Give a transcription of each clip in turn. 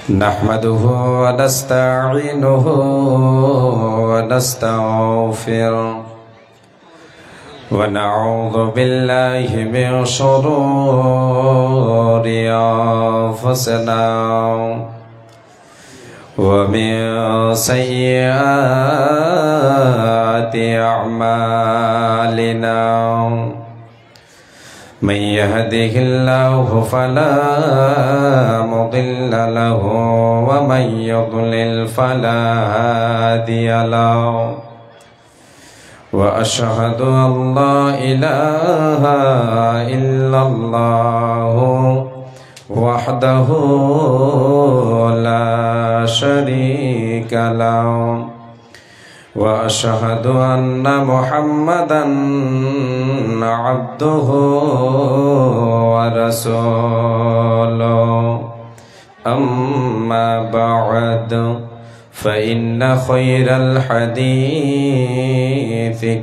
نحمده ونستعينه ونستغفره ونعوذ بالله من شرور أنفسنا ومن سيئات أعمالنا من يهده الله فلا مضل له ومن يضلل فلا هادي له وأشهد أن لا إله إلا الله وحده لا شريك له وأشهد أن محمدًا عبده ورسوله أما بعد فإن خير الحديث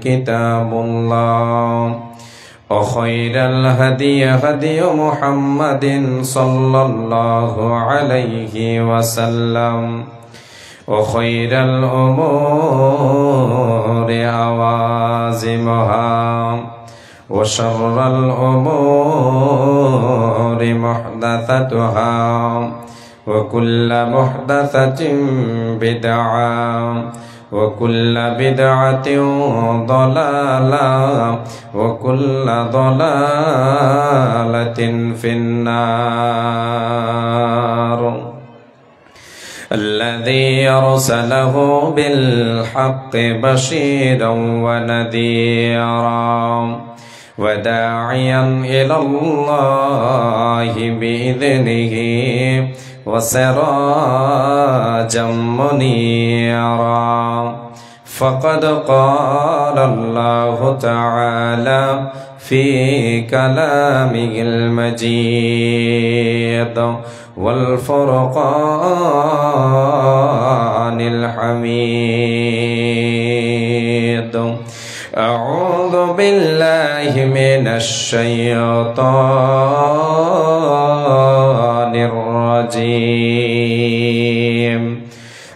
كتاب الله وخير الهدي هدي محمد صلى الله عليه وسلم وخير الأمور عوازمها وشر الأمور محدثتها وكل محدثة بدعة وكل بدعة ضلالة وكل ضلالة في النار الذي أرسله بالحق بشيرا ونذيرا وداعيا إلى الله بإذنه وسراجا منيرا فقد قال الله تعالى في كلامه المجيد والفرقان الحميد أعوذ بالله من الشيطان الرجيم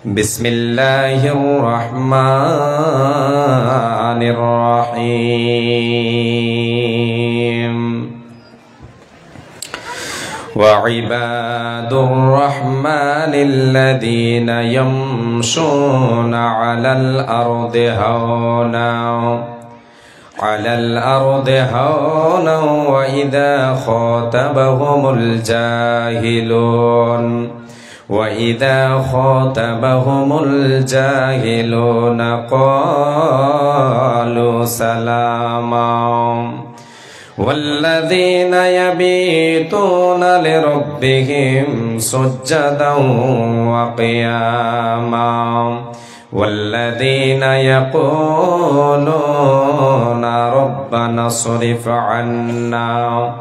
بسم الله الرحمن الرحيم وعباد الرحمن الذين يمشون على الأرض هونا وإذا خاطبهم الجاهلون قالوا سلاما والذين يبيتون لربهم سجدا وقياما والذين يقولون ربنا اصرف عنا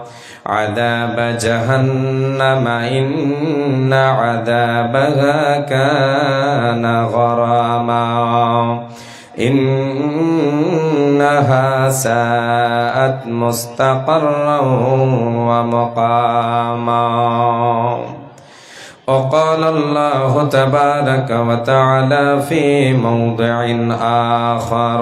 عذاب جهنم إن عذابها كان غراما إنها ساءت مستقرا ومقاما وقال الله تبارك وتعالى في موضع آخر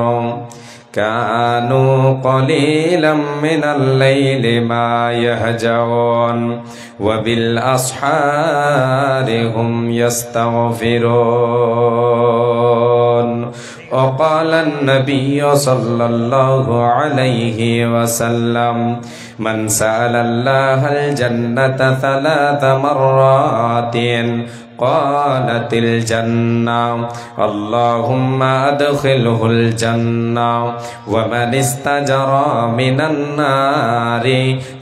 كانوا قليلا من الليل ما يهجعون وبالأسحار هم يستغفرون وقال النبي صلى الله عليه وسلم من سأل الله الجنة 3 مرات قالت الجنة اللهم أدخله الجنة ومن استجرى من النار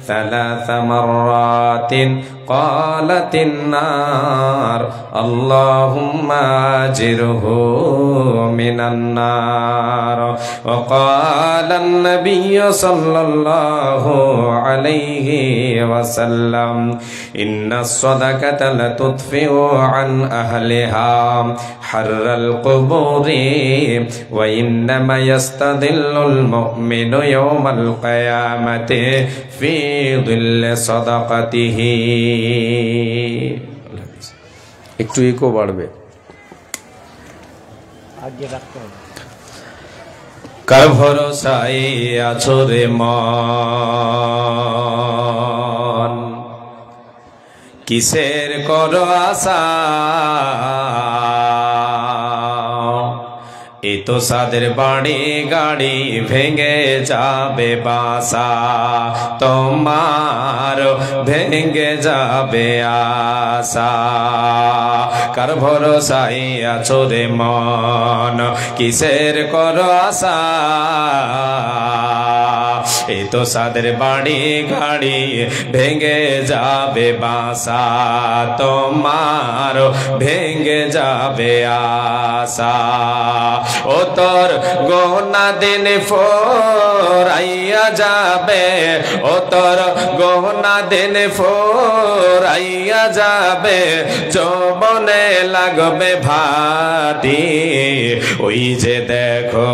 3 مرات قالت النار اللهم أجره من النار وقال النبي صلى الله عليه وسلم إن الصدقة لتطفئ عن أهلها حر القبور وإنما يستظل المؤمن يوم القيامة في ظل صدقته একটু ইকো বাড়বে। কার ভরসায় আছো রে মন, কিসের করো আশা, এ তো সাদের বাড়ি গাড়ি ভেঙে যাবে বাসা, তোমার ভেঙে যাবে আশা। কার ভরসায় আছো রে মন, কিসের করো আশা, এ তো সাদের বাড়ি গাড়ি ভেঙে যাবে বাসা, তোমার ভেঙে যাবে আশা। ও তোর গহনা দিন ফোরাইয়া যাবে, ও তোর গহনা দিন ফোরাইয়া যাবে, যৌবনে লাগবে ভাটি, ওই যে দেখো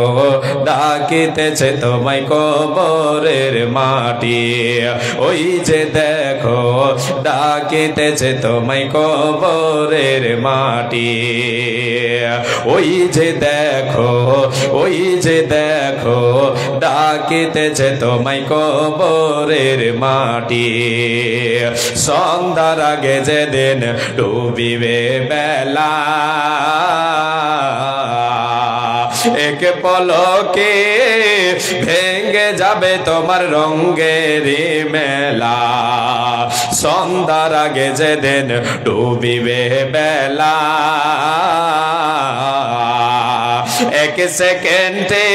ডাকিতেছে তোমায় কবরের মাটি, ওই যে দেখো ডাকিতেছে তোমায় কবরের মাটি, ওই যে দেখো, ওই যে দেখো ডাকিতেছে তোমায় কবরের মাটি। সন্ধ্যার আগে যেদিন ডুবিবে বেলা, এক পলকে ভেঙে যাবে তোমার রঙের মেলা, সন্ধ্যার আগে যেদিন ডুবিবে বেলা, এক সেকেন্ডে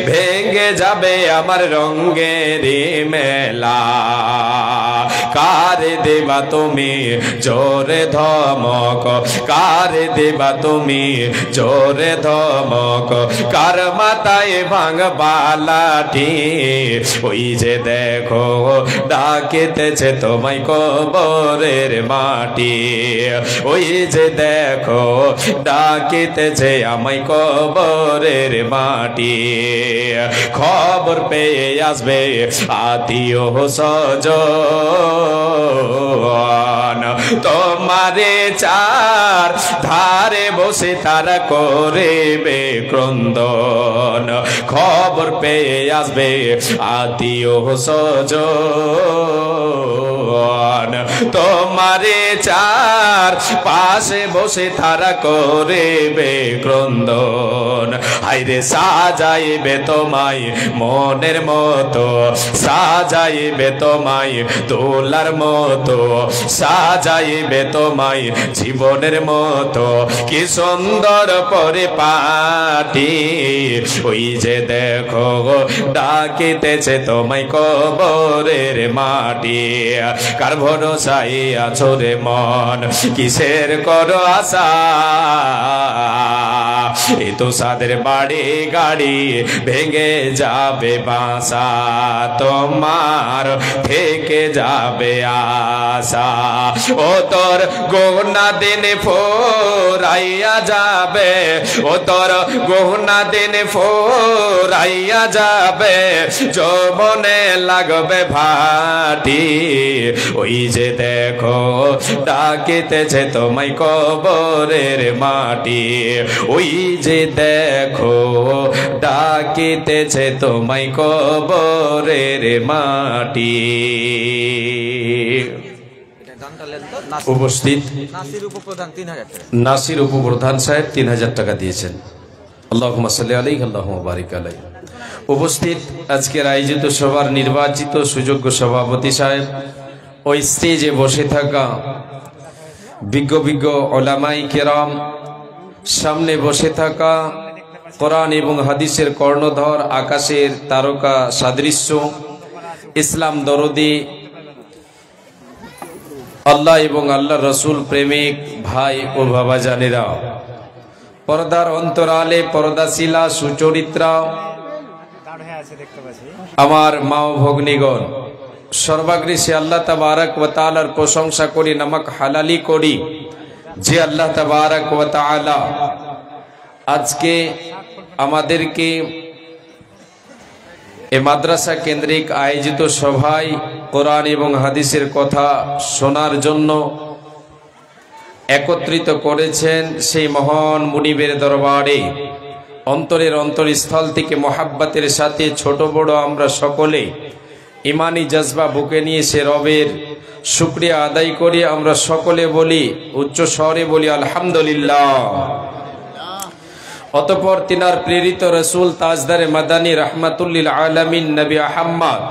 ভেঙে যাবে আমার রঙের মেলা। কার দেবা তুমি জোরে ধমক, কার দেবা তুমি জোরে ধমক, কার মাথায় ভাঙবা লাঠি, ওই যে দেখো ডাকিতেছে তোমায় কবরের মাটি, ওই যে দেখো ডাকিতেছে আমায় কবরের মাটি। খবর পেয়ে আসবে আত্মীয় স্বজন, তোমারে চার ধারে বসে তারা করিবে ক্রন্দন। খবর পেয়ে আসবে আত্মীয় স্বজন, তোমারে চার পাশে বসে তারা করিবে ক্রন্দন। হায়রে সাজাইবে তোমায় মনের মতো, সাজাইবে তোমায় দোলার মতো, সাজাইবে তোমায় জীবনের মতো, কি সুন্দর পরিপাটি, ওই যে দেখো ডাকিতেছে তোমায় কবরের মাটি। কার ভরসায় আছো রে মন, কিসের করো আশা, এ তো সাদের বাড়ি গাড়ি ভেঙে যাবে বাসা, তোমার থেকে যাবে আশা। ও তোর গহনা দিন ফোরাইয়া যাবে, ও তোর গহনা দিন ফোরাইয়া যাবে, যৌবনে লাগবে ভাটি, ওই যে দেখো ডাকিতেছে তোমায় কবরের মাটি, ওই যে দেখো ডাকিতেছে তোমায় কবরের মাটি। উপস্থিত নাসির উপপ্রধান সাহেব 3000 টাকা দিয়েছেন। আল্লাহুম্মা সাল্লি আলাইহি আল্লাহুম্মা বারিক আলাইহি। উপস্থিত আজকের আয়োজিত সভার নির্বাচিত সুযোগ্য সভাপতি সাহেব, ওই স্টেজে বসে থাকা বিজ্ঞ বিজ্ঞ ওলামাই কেরাম, সামনে বসে থাকা কোরআন এবং হাদিসের কর্ণধর, আকাশের তারকা সাদৃশ্য, ইসলাম দরদি, আল্লাহ এবং আল্লাহ রসুল প্রেমিক ভাই ও বাবাজানেরা, পর্দার অন্তরালে পর্দাশীলা সুচরিত্রা আমার মা ও ভগ্নীগণ, সর্বাগ্রে সে আল্লাহ তাবারক ওয়া তাআলার প্রশংসা করি, নামক হালালি করি, যে আল্লাহ তাবারক ওয়া তাআলা আজকে আমাদেরকে এ মাদ্রাসা কেন্দ্রিক আয়োজিত সভায় কোরআন এবং হাদিসের কথা শোনার জন্য একত্রিত করেছেন সেই মহান মুনিবের দরবারে অন্তরের অন্তরস্থল থেকে মোহাব্বতের সাথে ছোট বড় আমরা সকলে ইমানি জজবা বুকে নিয়ে সে রবের শুকরিয়া আদায় করি। আমরা সকলে বলি, উচ্চ স্বরে বলি আলহামদুলিল্লাহ। অতঃপর তিনার প্রেরিত রসুল তাজদারে মাদানী রহমাতুল্লিল আলামিন নবী আহম্মদ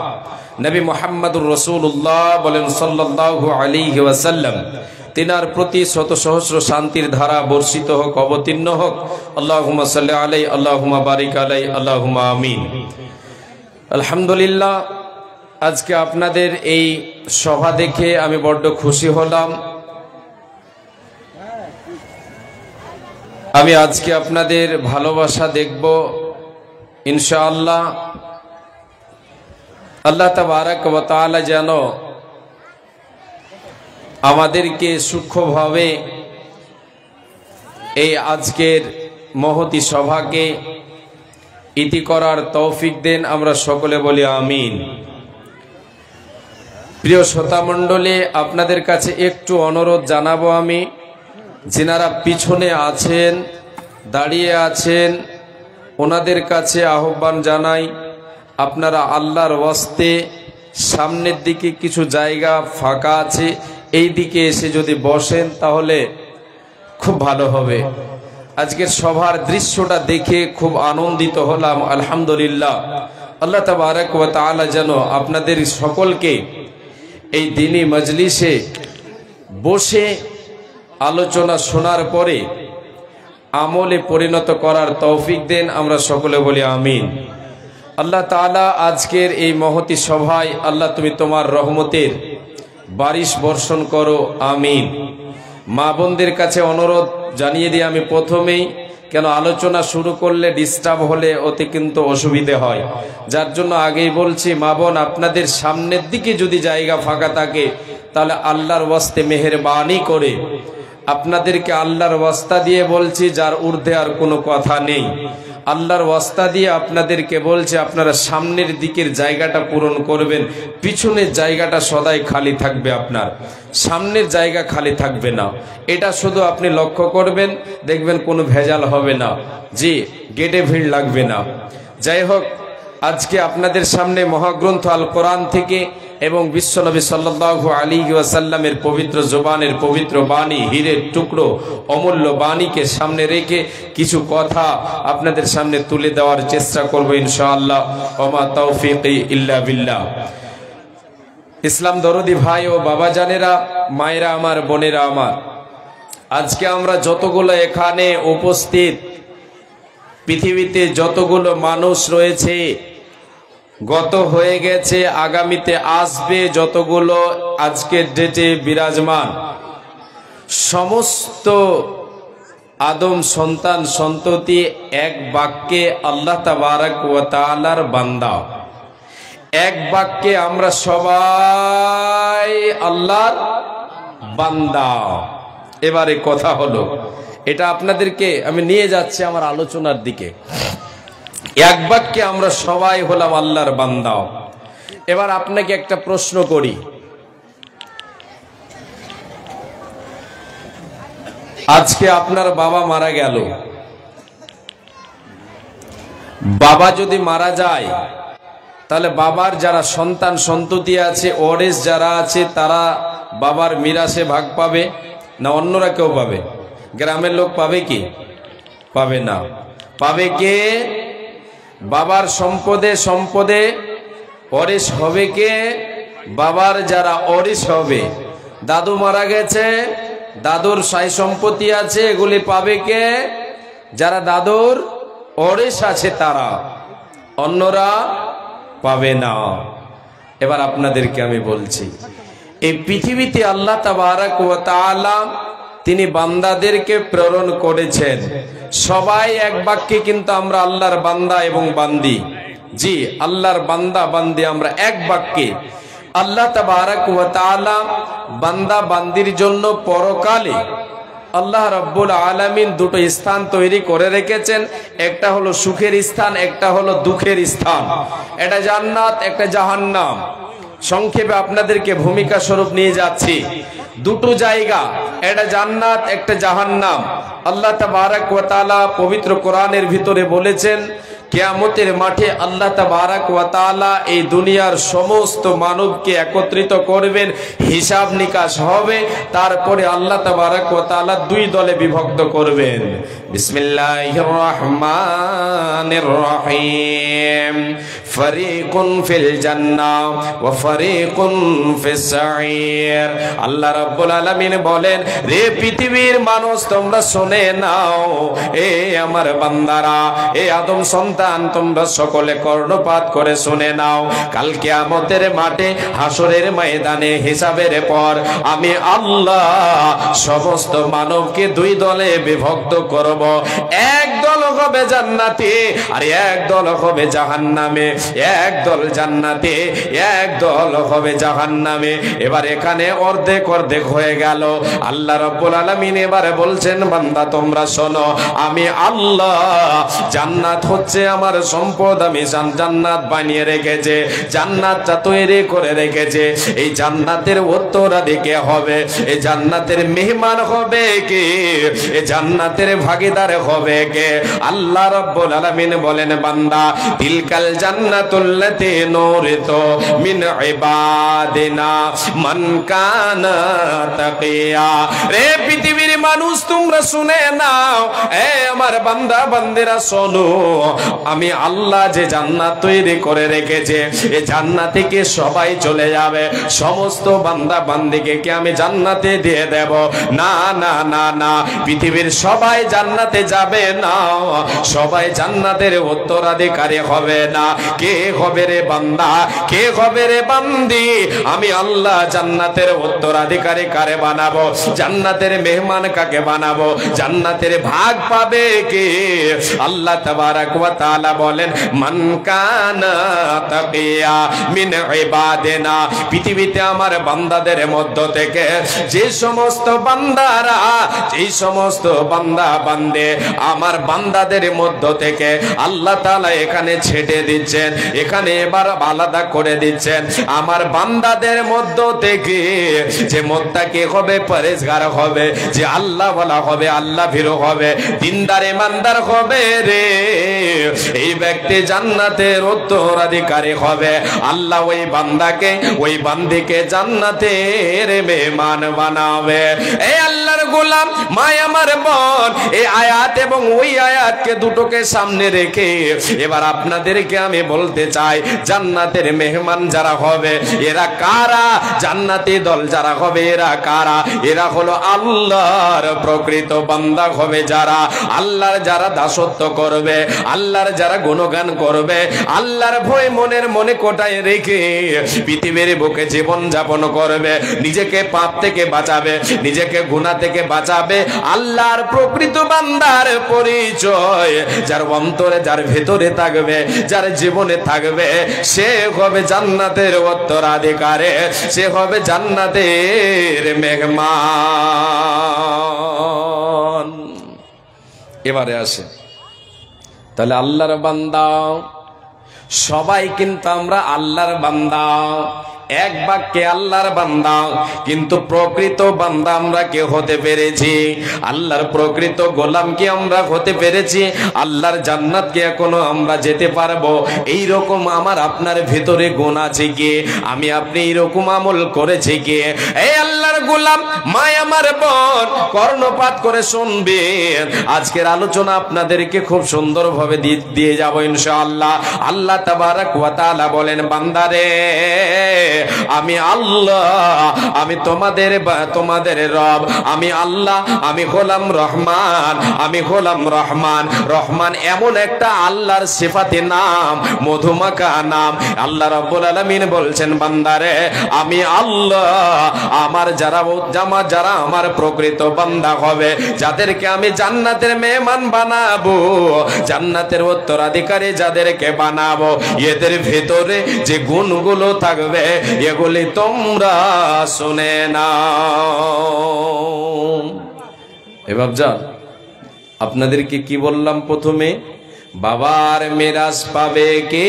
নবী মুহাম্মদুর রাসূলুল্লাহ বলেন সাল্লাল্লাহু আলাইহি ওয়াসাল্লাম, তিনার প্রতি শত সহস্র শান্তির ধারা বর্ষিত হোক, অবতীর্ণ হোক। আল্লাহুম্মা সাল্লি আলাইহি, আল্লাহুম্মা বারিক আলাইহি, আল্লাহুম্মা আমিন। আলহামদুলিল্লাহ, আজকে আপনাদের এই সভা দেখে আমি বড্ড খুশি হলাম। আমি আজকে আপনাদের ভালোবাসা দেখব ইনশাআল্লাহ। আল্লাহ তাবারাক ওয়া তাআলা যেন আমাদেরকে সূক্ষ্মভাবে এই আজকের মহতি সভাকে ইতি করার তৌফিক দেন। আমরা সকলে বলি আমিন। প্রিয় শ্রোতামণ্ডলী, আপনাদের কাছে একটু অনুরোধ জানাবো আমি, যিনারা পিছনে আছেন, দাঁড়িয়ে আছেন, ওনাদের কাছে আহ্বান জানাই, আপনারা আল্লাহর ওয়াস্তে সামনের দিকে কিছু জায়গা ফাঁকা আছে, এই দিকে এসে যদি বসেন তাহলে খুব ভালো হবে। আজকের সভার দৃশ্যটা দেখে খুব আনন্দিত হলাম, আলহামদুলিল্লাহ। আল্লাহ তাবারাক ওয়া তাআলা যেন আপনাদের সকলকে এই দ্বীনি মজলিসে বসে আলোচনা শোনার পরে আমলে পরিণত করার তৌফিক দেন। আমরা সকলে বলি আমিন। আল্লাহ তাআলা আজকের এই মহতি সভায় আল্লাহ তুমি তোমার রহমতের বারিশ বর্ষণ করো, আমিন। মা বোনদের কাছে অনুরোধ জানিয়ে দিই আমি প্রথমেই, কেন আলোচনা শুরু করলে ডিস্টার্ব হলে ওতে কিন্তু অসুবিধে হয়, যার জন্য আগেই বলছি, মা বোন আপনাদের সামনের দিকে যদি জায়গা ফাঁকা থাকে তাহলে আল্লাহর ওয়াস্তে মেহেরবানি করে আপনাদেরকে আল্লাহর ওয়াস্তা দিয়ে বলছি, যার ঊর্ধ্বে আর কোনো কথা নেই, আল্লাহর ওয়াস্তা দিয়ে আপনাদেরকে বলছে আপনারা সামনের দিকের জায়গাটা পূরণ করবেন। পিছনের জায়গাটা সদাই খালি থাকবে, আপনার সামনের জায়গা খালি থাকবে না। এটা শুধু আপনি লক্ষ্য করবেন, দেখবেন কোনো ভেজাল হবে না, জি, গেটে ভিড় লাগবে না। যাই হোক, আজকে আপনাদের সামনে মহাগ্রন্থ আল কোরআন থেকে এবং বিশ্বনবী সাল্লাল্লাহু আলাইহি ওয়াসাল্লামের পবিত্র জবানের পবিত্র বাণী, হীরের টুকরো অমূল্য বাণীকে সামনে রেখে কিছু কথা আপনাদের সামনে তুলে দেওয়ার চেষ্টা করব ইনশাআল্লাহ। ওমা তাওফীকি ইল্লা বিল্লাহ। ইসলাম দরদি ভাই ও বাবা জানেরা, মায়েরা আমার, বোনেরা আমার, আজকে আমরা যতগুলো এখানে উপস্থিত, পৃথিবীতে যতগুলো মানুষ রয়েছে, গত হয়ে গেছে, আগামীতে আসবে, যতগুলো আজকের ডেটে বিরাজমান, সমস্ত আদম সন্তান সন্ততি এক বাক্যে আল্লাহ তাবারাক ওয়া তাআলার বান্দা। এক বাক্যে আমরা সবাই আল্লাহর বান্দা। এবারে কথা হলো, এটা আপনাদেরকে আমি নিয়ে যাচ্ছি আমার আলোচনার দিকে। এক বাক্যে আমরা সবাই হলাম আল্লাহর বান্দা। এবার আপনাকে একটা প্রশ্ন করি, আজকে আপনার বাবা মারা গেল, বাবা যদি মারা যায় তাহলে বাবার যারা সন্তান সন্ততি আছে, ওয়ারিস যারা আছে, তারা বাবার মিরাসে ভাগ পাবে না অন্যরা কেউ পাবে? গ্রামের লোক পাবে কি? পাবে না। পাবে কে? বাবার সম্পদে সম্পদে ওয়ারিস হবে কে? বাবার যারা ওয়ারিস হবে। দাদু মারা গেছে, দাদুর সাই সম্পত্তি আছে, এগুলি পাবে কে? যারা দাদুর ওয়ারিস আছে তারা, অন্যরা পাবে না। এবার আপনাদেরকে আমি বলছি, এই পৃথিবীতে আল্লাহ তাবারাক ওয়া তাআলা তিনি বান্দাদেরকে প্রেরণ করেছেন। সবাই এক বাক্যে কিন্তু আমরা আল্লাহর বান্দা এবং বান্দি। জি, আল্লাহর বান্দা বান্দি আমরা এক বাক্যে। আল্লাহ তাবারাক ওয়া তাআলা বান্দা বান্দির জন্য পরকালে আল্লাহ রাব্বুল আলামিন দুটো স্থান তৈরি করে রেখেছেন। একটা হলো সুখের স্থান, একটা হলো দুঃখের স্থান। এটা জান্নাত, একটা জাহান্নাম। সংক্ষেপে আপনাদেরকে ভূমিকা স্বরূপ নিয়ে যাচ্ছি। দুটো জায়গা, একটা জান্নাত, একটা জাহান্নাম। আল্লাহ তাবারক ওয়া তাআলা পবিত্র কোরআনের ভিতরে বলেছেন, কিয়ামতের মাঠে আল্লাহ তাবারক ওয়া তাআলা এই দুনিয়ার সমস্ত মানবকে একত্রিত করবেন, হিসাব নিকাশ হবে, তারপরে আল্লাহ তাবারক ওয়া তাআলা দুই দলে বিভক্ত করবেন। বিসমিল্লাহির রহমানির রহিম। ফারিকুন ফিল জান্নাহ ওয়া ফারিকুন ফিস সাঈর। আল্লাহ রাব্বুল আলামিন বলেন, রে পৃথিবীর মানুষ তোমরা শুনে নাও, এ আমার বান্দারা, এ আদম সন্তান, তোমরা সকলে কর্ণপাত করে শুনে নাও। কাল কিয়ামতের মাঠে হাসরের ময়দানে হিসাবের পর আমি আল্লাহ সমস্ত মানবকে দুই দলে বিভক্ত করব। এক দল হবে জান্নাতে আর এক দল হবে জাহান্নামে। এক দল জান্নাতে, এক দল হবে জাহান্নামে। এবার এখানে অর্ধেক অর্ধেক হয়ে গেল। আল্লাহ রাব্বুল আলামিন এবারে বলছেন, বান্দা তোমরা শোনো, আমি আল্লাহ জান্নাত হচ্ছে আমার সম্পদ। আমি জান্নাত বানিয়ে রেখেছে, জান্নাতটা তৈরি করে রেখেছে। এই জান্নাতের উত্তরাধিকারী হবে, এই জান্নাতের মেহমান হবে কে? এই জান্নাতের ভাগীদার হবে কে? আল্লাহ রাব্বুল আলামিন বলেন, বান্দা তিলকাল জান্নাতুল্লাতী নুরিতু মিন ইবাদিনা মান কানা তাকিয়া। রে পৃথিবীর মানুষ তোমরা শুনে নাও, এ আমার বান্দা বান্দিরা শোনো, আমি আল্লাহ যে জান্নাত তৈরি করে রেখেছে, এই জান্নাতে কি সবাই চলে যাবে? সমস্ত বান্দা বান্দিকে কি আমি জান্নাতে দিয়ে দেব? না না না না, পৃথিবীর সবাই জান্নাতে যাবে না, সবাই জান্নাতের উত্তরাধিকারী হবে না। কে হবে রে বান্দা, কে হবে রে বান্দি? আমি আল্লাহ জান্নাতের উত্তরাধিকারী কারে বানাবো? জান্নাতের মেহমান কাকে বানাবো? জান্নাতের ভাগ পাবে কে? আল্লাহ তাবারক ওয়া তাআলা বলেন, মান কানা তাকিয়া মিন ইবাদিনা। পৃথিবীতে আমার বান্দাদের মধ্য থেকে যে সমস্ত বান্দারা, যে সমস্ত বান্দা বান্দে আমার বান্দাদের মধ্য থেকে আল্লাহ তাআলা এখানে ছেটে দিচ্ছেন, এখানে এবার আলাদা করে দিচ্ছেন। আমার বান্দাদের মধ্য থেকে যে মুত্তাকি হবে, পরেজগার হবে, যে আল্লাহ ওয়ালা হবে, আল্লাহ ভীরু হবে, দিনদার ইমানদার হবে রে, এই ব্যক্তি জান্নাতের উত্তরাধিকারী হবে। আল্লাহ ওই বান্দাকে, ওই বান্দিকে জান্নাতের মেহমান বানাবে। এই আল্লাহর গোলাম, মায় আমার বোন, এই আয়াত এবং ওই আয়াতকে দুটোকে সামনে রেখে এবার আপনাদেরকে আমি বলতে চাই, জান্নাতের মেহমান যারা হবে এরা কারা? জান্নাতি দল যারা হবে এরা কারা? এরা হলো আল্লাহর প্রকৃত বান্দা হবে, যারা আল্লাহর যারা দাসত্ব করবে, আল্লাহর যারা গুণগান করবে, আল্লাহর ভয় মনের মনে কোটায় রেখে পৃথিবীর বুকে জীবন যাপন করবে, নিজেকে পাপ থেকে বাঁচাবে, নিজেকে গুনাহ থেকে বাঁচাবে। আল্লাহর প্রকৃত বান্দার পরিচয় যার অন্তরে, যার ভেতরে থাকবে, যার জীবনে থাকবে, সে হবে জান্নাতের উত্তরাধিকারী, সে হবে জান্নাতের মেহমান। এবারে আসে, তাহলে আল্লাহর বান্দা, সবাই কিন্তু আমরা আল্লাহর বান্দা, এক বাক্যে আল্লাহর বান্দা, কিন্তু প্রকৃত বান্দা আমরা কে হতে পেরেছি? আল্লাহর প্রকৃত গোলাম কি আমরা হতে পেরেছি? আল্লাহর জান্নাত কি এখনো আমরা যেতে পারবো? এই রকম আমার আপনার ভেতরে গুণ আছে কি? আমি আপনি এইরকম আমল করেছি কি? এই আল্লাহর গোলাম, মায় আমার বোন, কর্ণপাত করে শুনবেন। আজকের আলোচনা আপনাদেরকে খুব সুন্দরভাবে দিয়ে যাব ইনশাআল্লাহ। আল্লাহ তাবারক ওয়া তাআলা বলেন, বান্দারে আমি আল্লাহ, আমি তোমাদের রব, আমি আল্লাহ, আমি হলাম রহমান, আমি হলাম রহমান। রহমান এমন একটা আল্লাহর সিফাতে নাম, মধুমাখা নাম। আল্লাহ রাব্বুল আলামিন বলছেন, বান্দারে আমি আল্লাহ, আমার যারা আমার প্রকৃত বান্দা হবে, যাদেরকে আমি জান্নাতের মেহমান বানাবো, জান্নাতের উত্তরাধিকারী যাদেরকে বানাবো, এদের ভেতরে যে গুণগুলো থাকবে এগুলি তোমরা শুনে নাও। এবার যা আপনাদেরকে কি বললাম প্রথমে? বাবার মিরাস পাবে কে?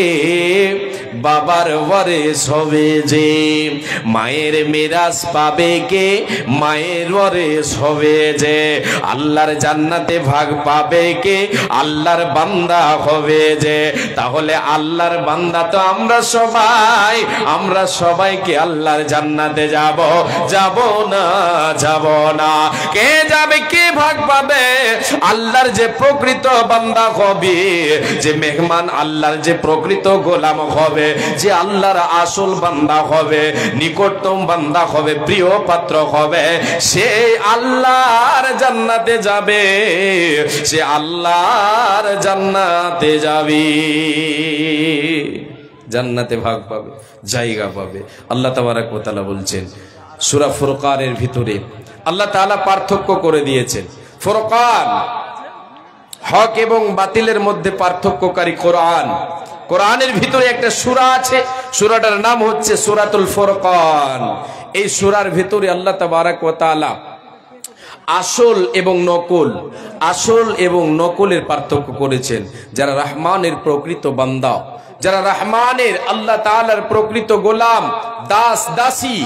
বাবার ওয়ারিস হবে যে, মায়ের মিরাস পাবে কে, মায়ের ওয়ারিস হবে যে, আল্লাহর জান্নাতে ভাগ পাবে কে, আল্লাহর বান্দা হবে যে। তাহলে আল্লাহর বান্দা তো আমরা সবাই, আমরা সবাইকে আল্লাহর জান্নাতে যাব, যাব না, যাব না। কে যাবে, কে ভাগ পাবে? আল্লাহর যে প্রকৃত বান্দা হবে, যে মেহমান আল্লাহর যে প্রকৃত গোলাম হবে, যে আল্লাহর আসল বান্দা হবে, নিকটতম বান্দা হবে, প্রিয় পাত্র হবে, সে আল্লাহর জান্নাতে যাবে, সে আল্লাহর জান্নাতে যাবে, জান্নাতে ভাগ পাবে, জায়গা পাবে। আল্লাহ তাবারক ওয়া তাআলা বলছেন সূরা ফুরকানের ভিতরে, আল্লাহ তাআলা পার্থক্য করে দিয়েছেন। ফুরকান, হক এবং বাতিলের মধ্যে পার্থক্যকারী কোরআন। কোরআনের ভিতরে একটা সূরা আছে, সূরাটার নাম হচ্ছে সূরাতুল ফুরকান। এই সূরার ভিতরে আল্লাহ তাবারক ওয়া তাআলা আসল এবং নকল, আসল এবং নকলের পার্থক্য করেছেন। যারা রহমানের প্রকৃত বান্দা, যারা রহমানের আল্লাহ তাআলার প্রকৃত গোলাম, দাস দাসী,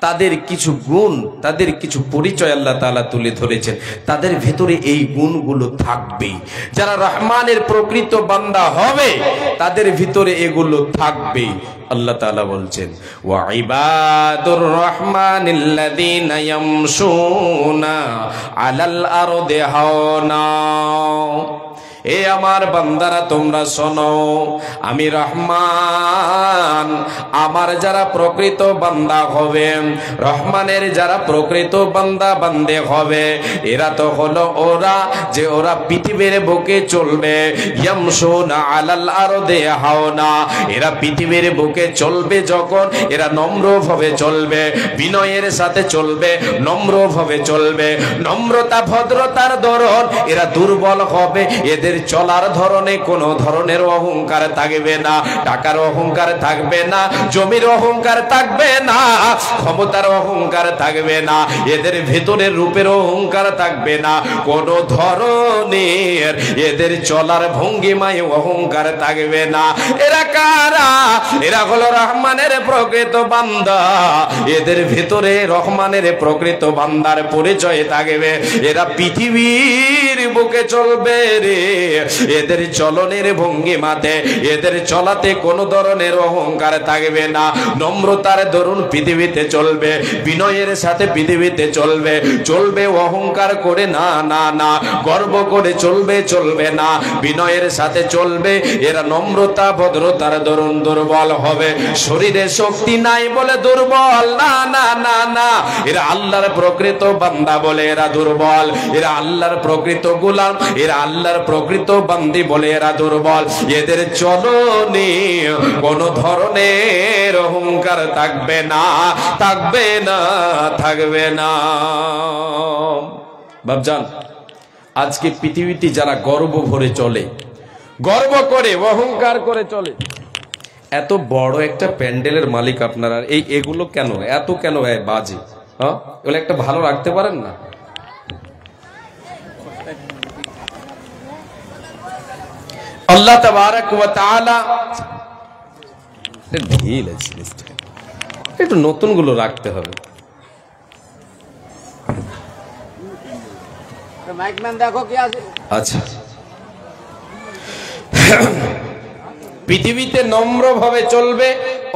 তাদের কিছু গুণ, তাদের কিছু পরিচয় আল্লাহ তাআলা তুলে ধরেছেন। তাদের ভিতরে এই গুণগুলো থাকবে। যারা রহমানের প্রকৃত বান্দা হবে, তাদের ভিতরে এগুলো থাকবে। আল্লাহ তাআলা বলছেন, ওয়া ইবাদুর রহমানিল্লাযীনা ইয়ামশুনা আলাল আরদি হাওনা। এ আমার বান্দারা তোমরা শোনো, আমি রহমান, আমার যারা প্রকৃত বান্দা হবে, রহমানের যারা প্রকৃত বান্দা বান্দে হবে, এরা তো হলো ওরা যে ওরা পৃথিবীর বুকে চলবে, ইয়ামশুনা আলাল আরদি হাওনা। এরা পৃথিবীর বুকে চলবে যখন, এরা নম্রভাবে চলবে, বিনয়ের সাথে চলবে, নম্রভাবে চলবে, নম্রতা ভদ্রতার ধরন। এরা দুর্বল হবে, এদের চলার ধরনে কোনো ধরনের অহংকার থাকবে না, টাকার অহংকার থাকবে না, জমির অহংকার থাকবে না, ক্ষমতার অহংকার থাকবে না, এদের ভেতরের রূপের অহংকার থাকবে না, কোনো ধরনের এদের চলার ভঙ্গিমায় অহংকার থাকবে না। এরা কারা? এরা হলো রহমানের প্রকৃত বান্দা। এদের ভেতরে রহমানের প্রকৃত বান্দার পরিচয় থাকবে। এরা পৃথিবীর বুকে চলবে রে, এদের চলনের ভঙ্গিমাতে, এদের চলাতে কোনো ধরনের অহংকার থাকবে না, নম্রতার দরুন পৃথিবীতে চলবে, বিনয়ের সাথে পৃথিবীতে চলবে, চলবে অহংকার করে না, না না, গর্ব করে চলবে, চলবে না, বিনয়ের সাথে চলবে। এরা নম্রতা ভদ্রতার দরুন দুর্বল হবে, শরীরে শক্তি নাই বলে দুর্বল না, না না না, এরা আল্লাহর প্রকৃত বান্দা বলে এরা দুর্বল, এরা আল্লাহর প্রকৃত গোলাম, এরা আল্লাহর প্রকৃত বান্দি বলে এরা দুর্বল। এদের চলনে কোন ধরনের অহংকার থাকবে না, থাকবে না, থাকবে না। বাপজান, আজকে পৃথিবীতে যারা গর্ব ভরে চলে, গর্ব করে অহংকার করে চলে, এত বড় একটা প্যান্ডেলের মালিক আপনারা, এগুলো কেন এত কেন বাজে? হ্যাঁ, এগুলো একটা ভালো রাখতে পারেন না? আল্লাহ তাবারক ওয়া তাআলা ঢিল আছে, একটু নতুন গুলো রাখতে হবে। আচ্ছা, পৃথিবীতে নম্রভাবে চলবে,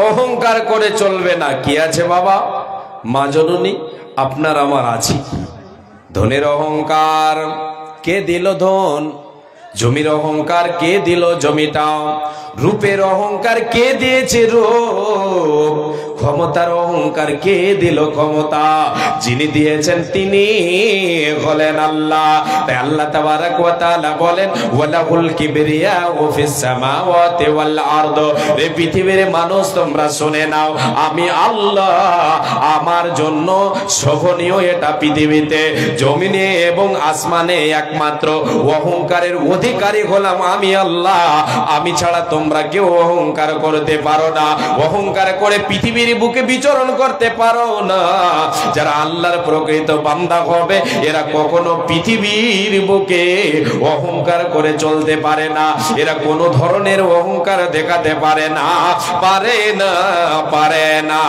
অহংকার করে চলবে না। কি আছে বাবা? মা জননী, আপনার আমার আছি। ধনের অহংকার কে দিল ধন, জমির অহংকার কে দিল জমিটা, রূপের অহংকার কে দিয়েছে রূপ, ক্ষমতার অহংকার কে দিল ক্ষমতা, যিনি দিয়েছেন তিনি হলেন আল্লাহ। তাই আল্লাহ তাবারক ওয়া তাআলা বলেন, ওয়ালাহুল কিবরিয়াউ ফিস সামাওয়াতি ওয়াল আরদ। এই পৃথিবীর মানুষ তোমরা শুনে নাও, আমি আল্লাহ, আমার জন্য শোভনীয় এটা পৃথিবীতে, জমিনে এবং আসমানে একমাত্র অহংকারের অধিকারী হলাম আমি আল্লাহ। আমি ছাড়া তোমরা কেউ অহংকার করতে পারো না, অহংকার করে পৃথিবীর বুকে বিচরণ করতে পারো না। যারা আল্লাহর প্রকৃত বান্দা হবে এরা কখনো পৃথিবীর বুকে অহংকার করে চলতে পারে না, এরা কোনো ধরনের অহংকার দেখাতে পারে না, পারে না, পারে না।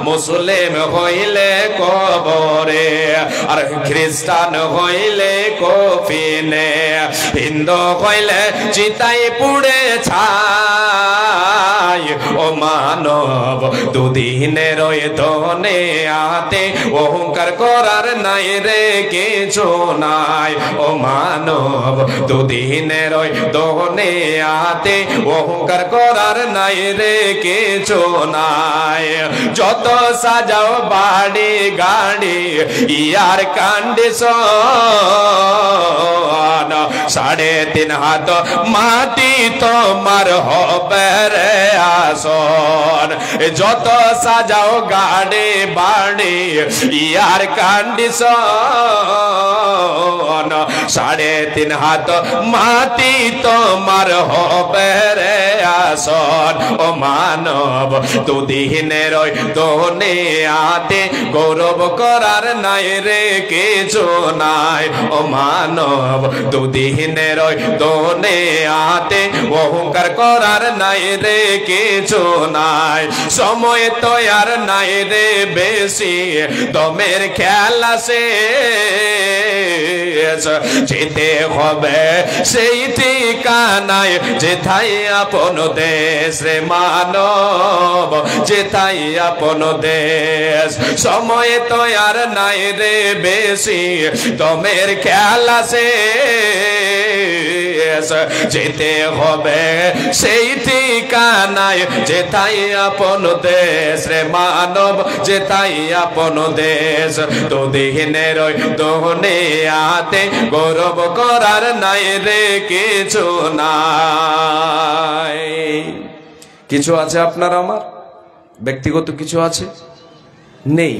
মুসলিম হইলে কবরে আর খ্রিস্টান হইলে কফিনে, হিন্দু হইলে চিতাই পুড়ে ছাই। ও মানব দুদিনের ওই ধনে আতে অহংকার করার নাই রে কিছু নাই। ও মানব দুদিনের ওই ধনে আতে অহংকার করার নাই রে কিছু নাই। যত সাজাও বাড়ি গাড়ি ইয়ার কন্ডিশন, 3.5 হাত মাটি তোমার হবে রে আসন। যত সাজাও গাড়ি বাড়ি ইয়ার কন্ডিশন, 3.5 হাত মাটি তোমার হবে রে আসন। ও মানব দুদিনের ওই দুনিয়াতে গৌরব করার নাই রে কিছু নাই। ও মানব দুদিনের ওই দুনিয়াতে অহংকার করার নাই রে কিছু নাই। সময় তো আর নাই রে বেশি, দমের খেলা শেষ, যেতে হবে সেই ঠিকানায় যেথায় আপন দেশ রে মানব, যেথায় আপন দেশ। সময় তো আর নাই রে বেশি, দমের খেলা শেষ, যেতে হবে সেই ঠিকানায় যেথায় আপন দেশ রে মানব, যেথায় আপন দেশ। দুদিনের ওই দুনিয়াতে গৌরব করার নাই রে কিছু নাই। কিছু আছে আপনার আমার ব্যক্তিগত কিছু আছে নেই।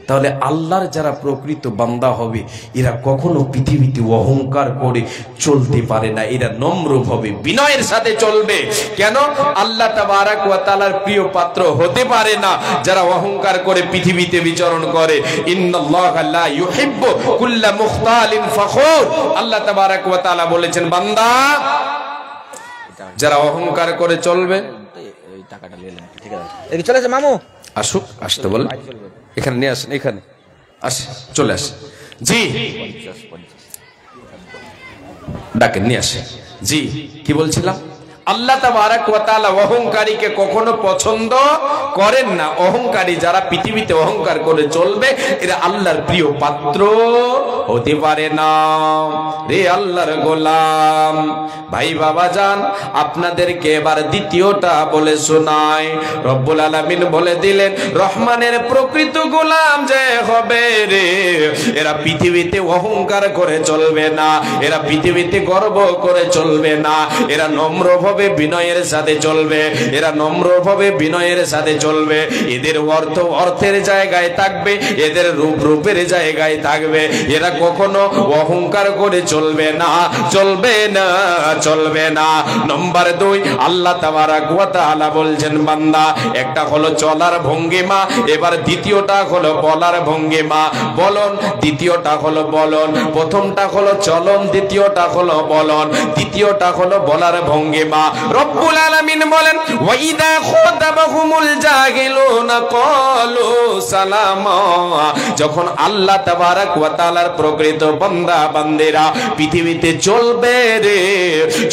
তাহলে আল্লাহর যারা প্রকৃত বান্দা হবে এরা কখনো পৃথিবীতে অহংকার করে চলতে পারে না, এরা নম্র হবে, বিনয়ের সাথে চলবে। কেন? আল্লাহ তাবারাক ওয়া তাআলার প্রিয় পাত্র হতে পারে না যারা অহংকার করে পৃথিবীতে বিচরণ করে। ইন্নাল্লাহা লা ইউহিব্বু কুল্লা মুখতালিন ফখুর। আল্লাহ তাবারাক ওয়া তাআলা বলেছেন, বান্দা যারা অহংকার করে চলবে, টাকাটা নিলেন ঠিক আছে, এদিকে চলে আসে মামু, আসুক, আসতে বলেন, এখানে নিয়ে আসেন, এখানে আসে, চলে আসে। জি ডাকেন, নিয়ে আসে। জি কি বলছিলাম? আল্লাহ তাবারাক ওয়া তাআলা অহংকারীকে কখনো পছন্দ করেন না। অহংকারী যারা পৃথিবীতে অহংকার করে চলবে এরা আল্লাহর প্রিয় পাত্র হতে পারে না। রে আল্লাহর গোলাম ভাই বাবা জান, আপনাদেরকে এবার দ্বিতীয়টা বলে শোনাই। রব্বুল আলামিন বলে দিলেন, রহমানের প্রকৃত গোলাম যে হবে রে, এরা পৃথিবীতে অহংকার করে চলবে না, এরা পৃথিবীতে গর্ব করে চলবে না, এরা নম্রভাবে বিনয়ের সাথে চলবে, এরা নম্রভাবে বিনয়ের সাথে চলবে। এদের অর্থ অর্থের জায়গায় থাকবে, এদের রূপ রূপের জায়গায় থাকবে। এরা কখনো অহংকার করে চলবে না, চলবে না, চলবে না। নম্বর 2, আল্লাহ তাবারাক ওয়া তাআলা বলছেন, বান্দা একটা হলো চলার ভঙ্গিমা, এবার দ্বিতীয়টা হলো বলার ভঙ্গিমা। বলন, দ্বিতীয়টা হলো বলন। প্রথমটা হলো চলন, দ্বিতীয়টা হলো বলন, তৃতীয়টা হলো বলার ভঙ্গিমা। রব্বুল আলামিন বলেন, ওয়া ইযা খাতাবাহুমুল জাহিলুনা ক্বালু সালামা। যখন আল্লাহ তাবারাক ওয়া তাআলার প্রকৃত বান্দা বান্দিরা পৃথিবীতে চলবে রে,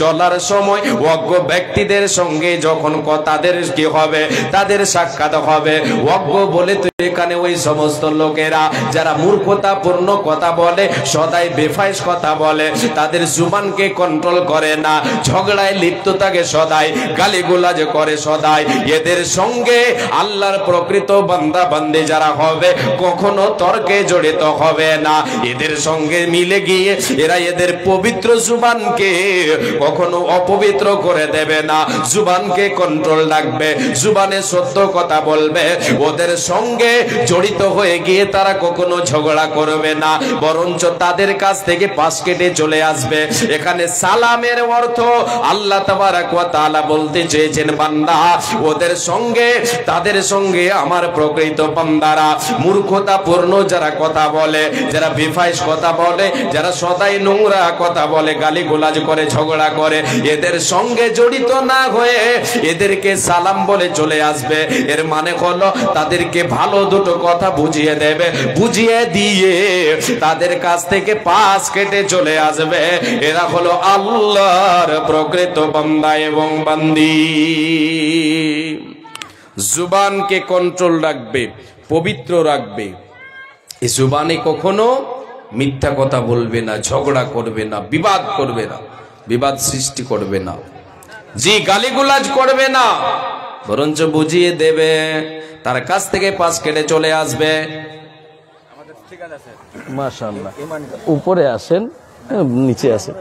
চলার সময় অজ্ঞ ব্যক্তিদের সঙ্গে যখন তাদের কি হবে, তাদের সাক্ষাৎ হবে। অজ্ঞ বলে তো এখানে ওই সমস্ত লোকেরা যারা মূর্খতাপূর্ণ কথা বলে, সদাই বেফাইস কথা বলে, তাদের জুবানকে কন্ট্রোল করে না, ঝগড়ায় লিপ্ত থাকে সদাই, গালিগুলাজ করে সদাই। এদের সঙ্গে আল্লাহর প্রকৃত বান্দা বান্দি যারা হবে কখনো তর্কে জড়িত হবে না। এদের এদের সঙ্গে মিলে গিয়ে এরা এদের পবিত্র জুবানকে কখনো অপবিত্র করে দেবে না, জুবানকে কন্ট্রোল রাখবে, জুবানে সত্য কথা বলবে। ওদের সঙ্গে জড়িত হয়ে গিয়ে তারা কখনো ঝগড়া করবে না, বরঞ্চ তাদের কাছ থেকে পাশ কেটে চলে আসবে। এখানে সালামের অর্থ আল্লাহ তাবারক ওয়া তাআলা বলতে চেয়েছেন, বান্দা ওদের সঙ্গে, তাদের সঙ্গে আমার প্রকৃত বান্দারা মূর্খতাপূর্ণ যারা কথা বলে, যারা বেফাইস কথা বলে, যারা সদাই নোংরা কথা বলে, গালিগালাজ করে, ঝগড়া করে, এদের সঙ্গে জড়িত না হয়ে এদেরকে সালাম বলে চলে আসবে। এর মানে হলো তাদেরকে ভালো দুটো কথা বুঝিয়ে দেবে, বুঝিয়ে দিয়ে তাদের কাছ থেকে পাশ কেটে চলে আসবে। এরা হলো আল্লাহর প্রকৃত বান্দা এবং বান্দি। জুবানকে কন্ট্রোল রাখবে, পবিত্র রাখবে। এই জুবানে কখনো মিথ্যা কথা বলবে না, ঝগড়া করবে না, বিবাদ করবে না, বিবাদ সৃষ্টি করবে না, জি গালিগুলাজ করবে না, বরঞ্চ বুঝিয়ে দেবে, তার কাছ থেকে পাশ কেটে চলে আসবে। মাশাআল্লাহ, উপরে আসেন, নিচে আসেন,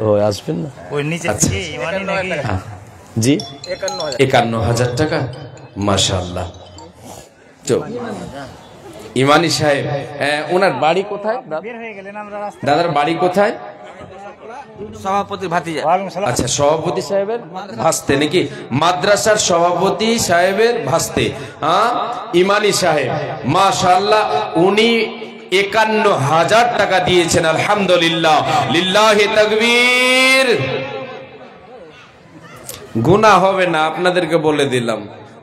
ও আসবেন না ওই নিচে আচ্ছা। কি ইমানি নাকি? জি 51,000 টাকা, মাশাআল্লাহ। তো ইমানি সাহেব, ওনার বাড়ি কোথায়? বের হয়ে গেলেন আমরা রাস্তা। দাদার বাড়ি কোথায়? সভাপতির ভাতিজা। ওয়ালাইকুম সালাম। আচ্ছা, সভাপতি সাহেবের ভাস্তে নাকি? মাদ্রাসার সভাপতি সাহেবের ভাস্তে, হ্যাঁ, ইমানি সাহেব, মাশাআল্লাহ। উনি 51,000 টাকা দিয়েছেন, আলহামদুলিল্লাহ, লিল্লাহি তাকবীর। গুনাহ হবে না, আপনাদেরকে বলে দিলাম,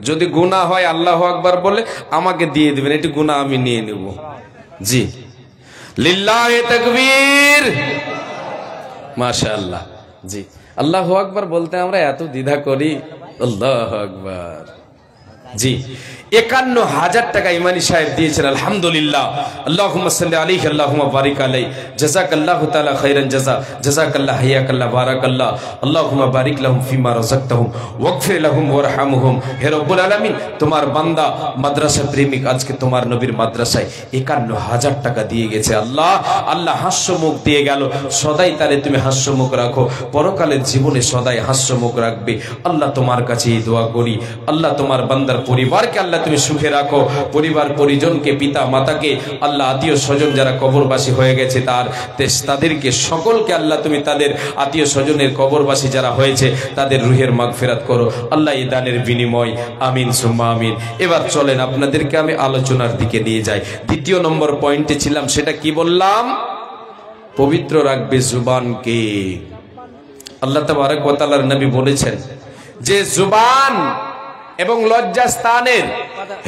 যদি গুনাহ হয় আল্লাহু আকবার বলে আমাকে দিয়ে দিবেন, এটি গুনাহ আমি নিয়ে নেব। জি, লিল্লাহি তাকবীর, মাশাআল্লাহ। জি, আল্লাহু আকবার বলতে আমরা এত দ্বিধা করি, আল্লাহু আকবার। জি, 51,000 টাকা ইমানি সাহেব দিয়েছেন, আলহামদুলিল্লাহ। আল্লাহুম্মা সাল্লি আলাইহি আল্লাহুম্মা বারিক আলাইহি, জাযাকাল্লাহু তাআলা খাইরান জাযা, জাযাকাল্লাহ হাইয়াকাল্লাহ বারাকাল্লাহ, আল্লাহুম্মা বারিক লাহুম ফিমা রাযাকতাহুম ওয়াগফির লাহুম ওয়ারহামহুম। হে রব্বুল আলামিন, তোমার বান্দা মাদ্রাসা প্রেমিক আজকে তোমার নবীর মাদ্রাসায় 51,000 টাকা দিয়ে গেছে। আল্লাহ, আল্লাহ হাস্যমুখ দিয়ে গেল, সদাই তারে তুমি হাস্যমুখ রাখো, পরকালের জীবনে সদাই হাস্যমুখ রাখবে। আল্লাহ তোমার কাছে এই দোয়া করি, আল্লাহ তোমার বান্দার পরিবারকে আল্লাহ তুমি সুখে রাখো, পরিবার পরিজনকে, পিতা মাতাকে, আল্লাহ আত্মীয় স্বজন যারা কবরবাসী হয়ে গেছে তাদেরকে সকলকে আল্লাহ তুমি তাদের আত্মীয় স্বজনের কবরবাসী যারা হয়েছে তাদের রুহের মাগফিরাত করো আল্লাহ, এই দানের বিনিময়, আমিন সুম্মা আমিন। এবার চলেন আপনাদেরকে আমি আলোচনার দিকে নিয়ে যাই। দ্বিতীয় নম্বর পয়েন্টে ছিলাম, সেটা কি বললাম? পবিত্র রাখবে জুবানকে। আল্লাহ তাবারক ওয়া তাআলার নবী বলেছেন যে জুবান এবং লজ্জাস্থানের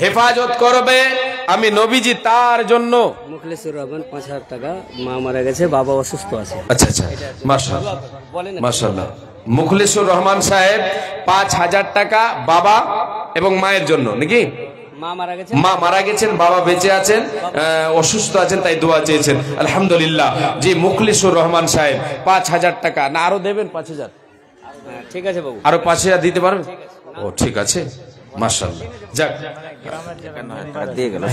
হেফাজত করবে, আমি নবীজি তার জন্য। মুখলেসুর রহমান 5,000 টাকা, মা মারা গেছে, বাবা অসুস্থ আছে। আচ্ছা আচ্ছা, মাশাআল্লাহ মাশাআল্লাহ। মুখলেসুর রহমান সাহেব 5,000 টাকা বাবা এবং মায়ের জন্য নাকি? মা মারা গেছে, মা মারা গেছেন, বাবা বেঁচে আছেন, অসুস্থ আছেন, তাই দোয়া চেয়েছেন, আলহামদুলিল্লাহ। জি, মুখলেসুর রহমান সাহেব 5,000 টাকা, না আরো দেবেন? 5,000। ঠিক আছে বাবু, আরো 5,000 দিতে পারবেন? ও ঠিক আছে, মাশাআল্লাহ। যাক, 51,000 টাকা দিয়ে গেল।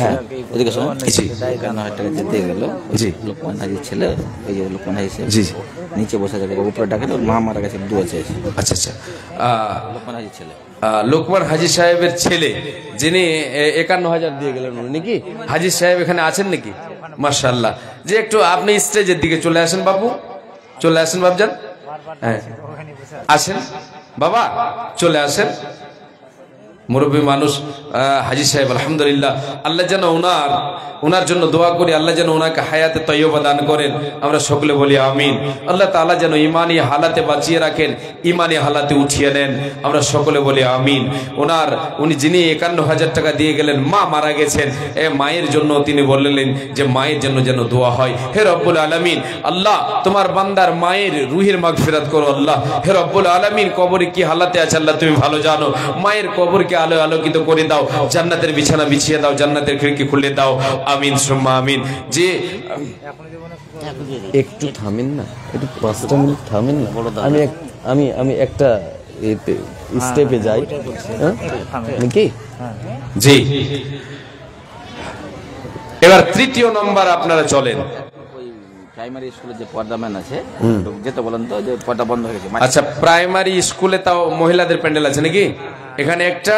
এদিকে শোনো, 51,000 টাকা দিয়ে গেল। জি, লোকমান হাজির ছেলে, এই যে লোকমান হাজি ছেলে, জি, নিচে বসে থাকে, উপরে ডাকে, মা মারা গেছে, দোয়া চেয়েছে। আচ্ছা আচ্ছা। লোকমান হাজির ছেলে, লোকমান হাজি সাহেবের ছেলে, যিনি 51,000 দিয়ে গেলেন, উনি নাকি? হাজি সাহেব এখানে আছেন নাকি? মাশাআল্লাহ। যে একটু আপনি স্টেজের দিকে চলে আসেন বাবু, চলে আসেন বাবজান, হ্যাঁ আসেন বাবা, চলে আসেন। মুরব্বী মানুষ হাজি সাহেব, আলহামদুলিল্লাহ। আল্লাহ যেন ওনার জন্য দোয়া করি, আল্লাহ যেন ওনাকে হায়াতে তৈয়বা দান করেন, আমরা সকলে বলি আমিন। আল্লাহ তাআলা যেন ইমানি হালাতে বাঁচিয়ে রাখেন, ইমানি হালাতে উঠিয়ে নেন, আমরা সকলে বলি আমিন। উনি যিনি 51,000 টাকা দিয়ে গেলেন, মা মারা গেছেন, মায়ের জন্য তিনি বললেন যে মায়ের জন্য যেন দোয়া হয়। হে রব্বুল আলামিন, আল্লাহ তোমার বান্দার মায়ের রুহের মাগফিরাত করো আল্লাহ। হে রব্বুল আলামিন, কবরে কি হালাতে আছে আল্লাহ তুমি ভালো জানো, মায়ের কবরকে আলো আলোকিত করে দাও, জান্নাতের বিছানা বিছিয়ে দাও, জান্নাতের খিড়কি খুলে দাও, আমিন সুম্মা আমিন। যে একটু থামেন না, একটু 5টা মিনিট থামেন না, আমি একটা স্টেপে যাই, নাকি? জি, এবার তৃতীয় নম্বর আপনারা চলেন। প্রাইমারি স্কুলে যে পর্দা ম্যান আছে যেতে বলেন তো, যে পর্দা বন্ধ হয়ে গেছে। আচ্ছা, প্রাইমারি স্কুলে তাও মহিলাদের প্যান্ডেল আছে নাকি? এখানে একটা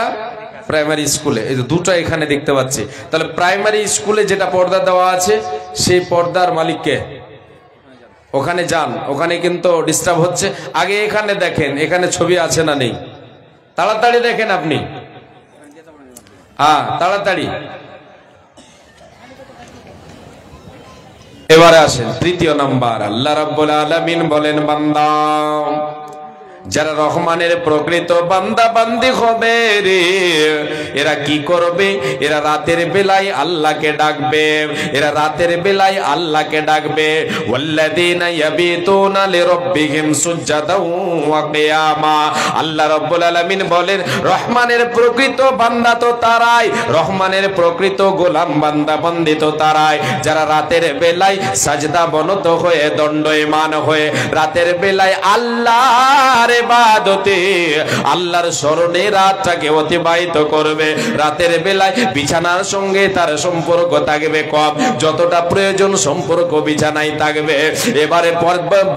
প্রাইমারি স্কুলে, এই যে দুটো এখানে দেখতে পাচ্ছি। তাহলে প্রাইমারি স্কুলে যেটা পর্দা দেওয়া আছে সেই পর্দার মালিককে ওখানে যান, ওখানে কিন্তু ডিস্টার্ব হচ্ছে। আগে এখানে দেখেন এখানে ছবি আছে না নেই, তাড়াতাড়ি দেখেন আপনি, হ্যাঁ তাড়াতাড়ি। এবারে আসেন তৃতীয় নাম্বার। আল্লাহ রাব্বুল আলামিন বলেন, বান্দা যারা রহমানের প্রকৃত বান্দা বান্দি হবে রে, এরা কি করবে? এরা রাতের বেলায় আল্লাহকে ডাকবে, এরা রাতের বেলায় আল্লাহকে ডাকবে। ওয়াল্লাযীনা ইয়াবিতুনা লিরাব্বিহিম সুজদাও ওয়া কিয়ামা। আল্লাহ রাব্বুল আলামিন বলেন, রহমানের প্রকৃত বান্দা তো তারাই, রহমানের প্রকৃত গোলাম বান্দা বান্দি তো তারাই যারা রাতের বেলায় সাজদা বনত হয়ে দণ্ডায়মান হয়ে রাতের বেলায় আল্লাহর ইবাদতে আল্লাহর স্মরণে রাতটাকে অতিবাহিত করবে। রাতের বেলায় বিছানার সঙ্গে তার সম্পর্ক থাকবে কম, যতটা প্রয়োজন সম্পর্ক বিছানায় থাকবে। এবারে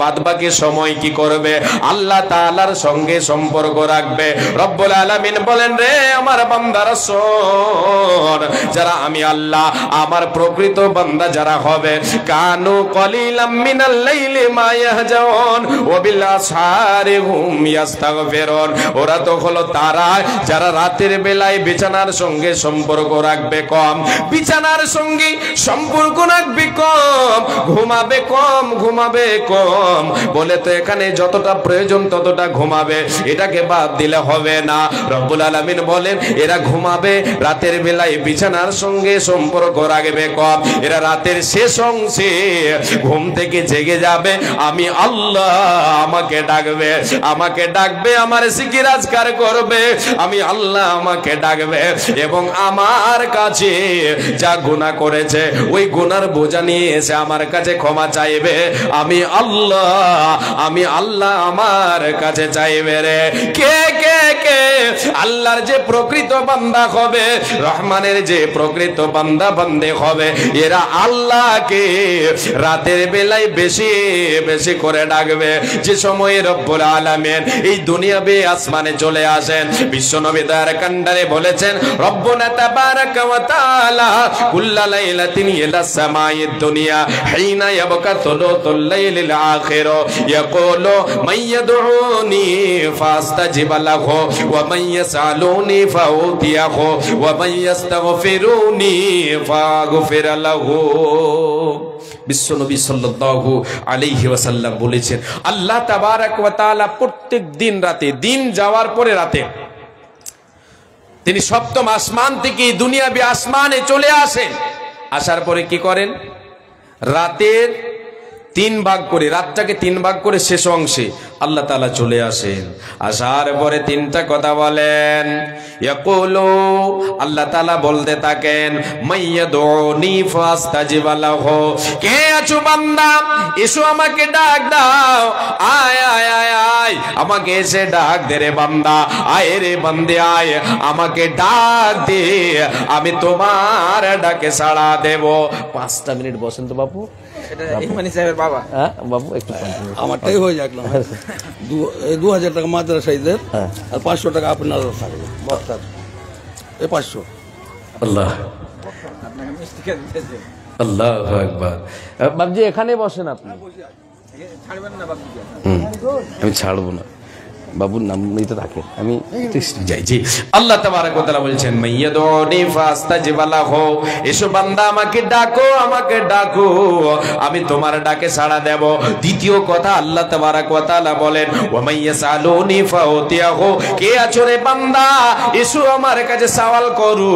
বাদবাকি সময় কি করবে? আল্লাহ তাআলার সঙ্গে সম্পর্ক রাখবে। রব্বুল আলামিন বলেন, রে আমার বান্দারা শোন, যারা আমি আল্লাহ আমার প্রকৃত বান্দা যারা হবে, কানু কলিলাম মিনাল লাইলি মা ইয়াহজাউন ওয়া বিল আসহারি হুম ইয়াস্তাগফিরুন। ওরা তো হলো তারা যারা রাতের বেলায় বিছানার সঙ্গে সম্পর্ক রাখবে কম, বিছানার সঙ্গে সম্পর্ক রাখবে কম, ঘুমাবে কম, ঘুমাবে কম। বলে তো এখানে যতটা প্রয়োজন ততটা ঘুমাবে, এটাকে বাদ দিলে হবে না। রব্বুল আলামিন বলেন, এরা ঘুমাবে রাতের বেলায় বিছানার সঙ্গে সম্পর্ক রাখবে কম, এরা রাতের শেষ অংশে ঘুম থেকে জেগে যাবে, আমি আল্লাহ আমাকে ডাকবে, আমাকে ডাকবে, আমার জিকির আজকার করবে, আমি আল্লাহ আমাকে ডাকবে এবং আমার কাছে যা গুনাহ করেছে ওই গুনার বোঝা নিয়ে এসে আমার কাছে ক্ষমা চাইবে, আমি আল্লাহ আমার কাছে চাইবে রে। কে কে কে আল্লাহর যে প্রকৃত বান্দা হবে, রহমানের যে প্রকৃত বান্দা বান্দে হবে, এরা আল্লাহকে রাতের বেলায় বেশি বেশি করে ডাকবে। যে সময়ে রব্বুল আলামিন এই দুনিয়াবে আসমানে চলে আসেন, বিশ্বনবী তার কান্ডারে বলেছেন, রব্বুনা তাবারাকা ওয়া তাআলা কুল্লা লাইলাতিন ইলা সামাইদ দুনিয়া হিনা ইয়াবকা সুলুতুল লাইলিল আখির ইয়াকুলু মান ইয়াদউনি ফাস্তাজিব লাহু ওয়া মান ইয়াসআলুনি ফাউতিয়াহু ওয়া মান ইস্তাগফিরুনি ফাগফির লাহু। বিশ্বনবী সাল্লাল্লাহু আলাইহি ওয়াসাল্লাম বলেছেন, আল্লাহ তাবারাক ওয়া তাআলা প্রত্যেক দিন রাতে, দিন যাওয়ার পরে রাতে তিনি সপ্তম আসমান থেকে দুনিয়াবি আসমানে চলে আসেন। আসার পরে কি করেন? রাতের 3 ভাগ করে, রাতটাকে 3 ভাগ করে শেষ অংশে আল্লাহ তাআলা চলে আসেন। আসার পরে 3টা কথা বলেন। ইয়াকুলু, আল্লাহ তাআলা বলতে থাকেন, মাইয়াদুনি ফাস্তাজিব লাহু, কে আছো বান্দা এসো আমাকে ডাক দাও, আয় আয় আয় আয় আমাকে এসে ডাক দে রে বান্দা, আয় রে বান্দে আয় আমাকে ডাক দে, আমি তোমার ডাকে সাড়া দেব। 5টা মিনিট বসেন তো বাপু। এটা ইমানি সাহেবের বাবা। হ্যাঁ বাবু একটু আমারটাই হয়ে যাক না, 2000 টাকা মাদ্রাসাইদের আর 500 টাকা আপনার থাকবে বক্তার, এই 500। আল্লাহ আপনাকে মিষ্টি খেতে দিতেছে। আল্লাহু আকবার। বাবজি এখানে বসেন আপনি। ছাড়বেন না বাবুকে? আমি ছাড়বো না, বাবুর নাম নিতে থাকে, আমি যাই। জি, আল্লাহ তাবারাক ওয়া তাআলা বলছেন, মাইয়াদুনি ফাস্তাজিব লাহু, এসো বান্দা আমাকে ডাকো, আমাকে ডাকো, আমি তোমার ডাকে সাড়া দেব। দ্বিতীয় কথা আল্লাহ তাবারাক ওয়া তাআলা বলেন, ওয়া মাইয়াসালুনি ফাউতিয়াহু, কে আছো রে বান্দা এসো আমার কাছে সওয়াল করো,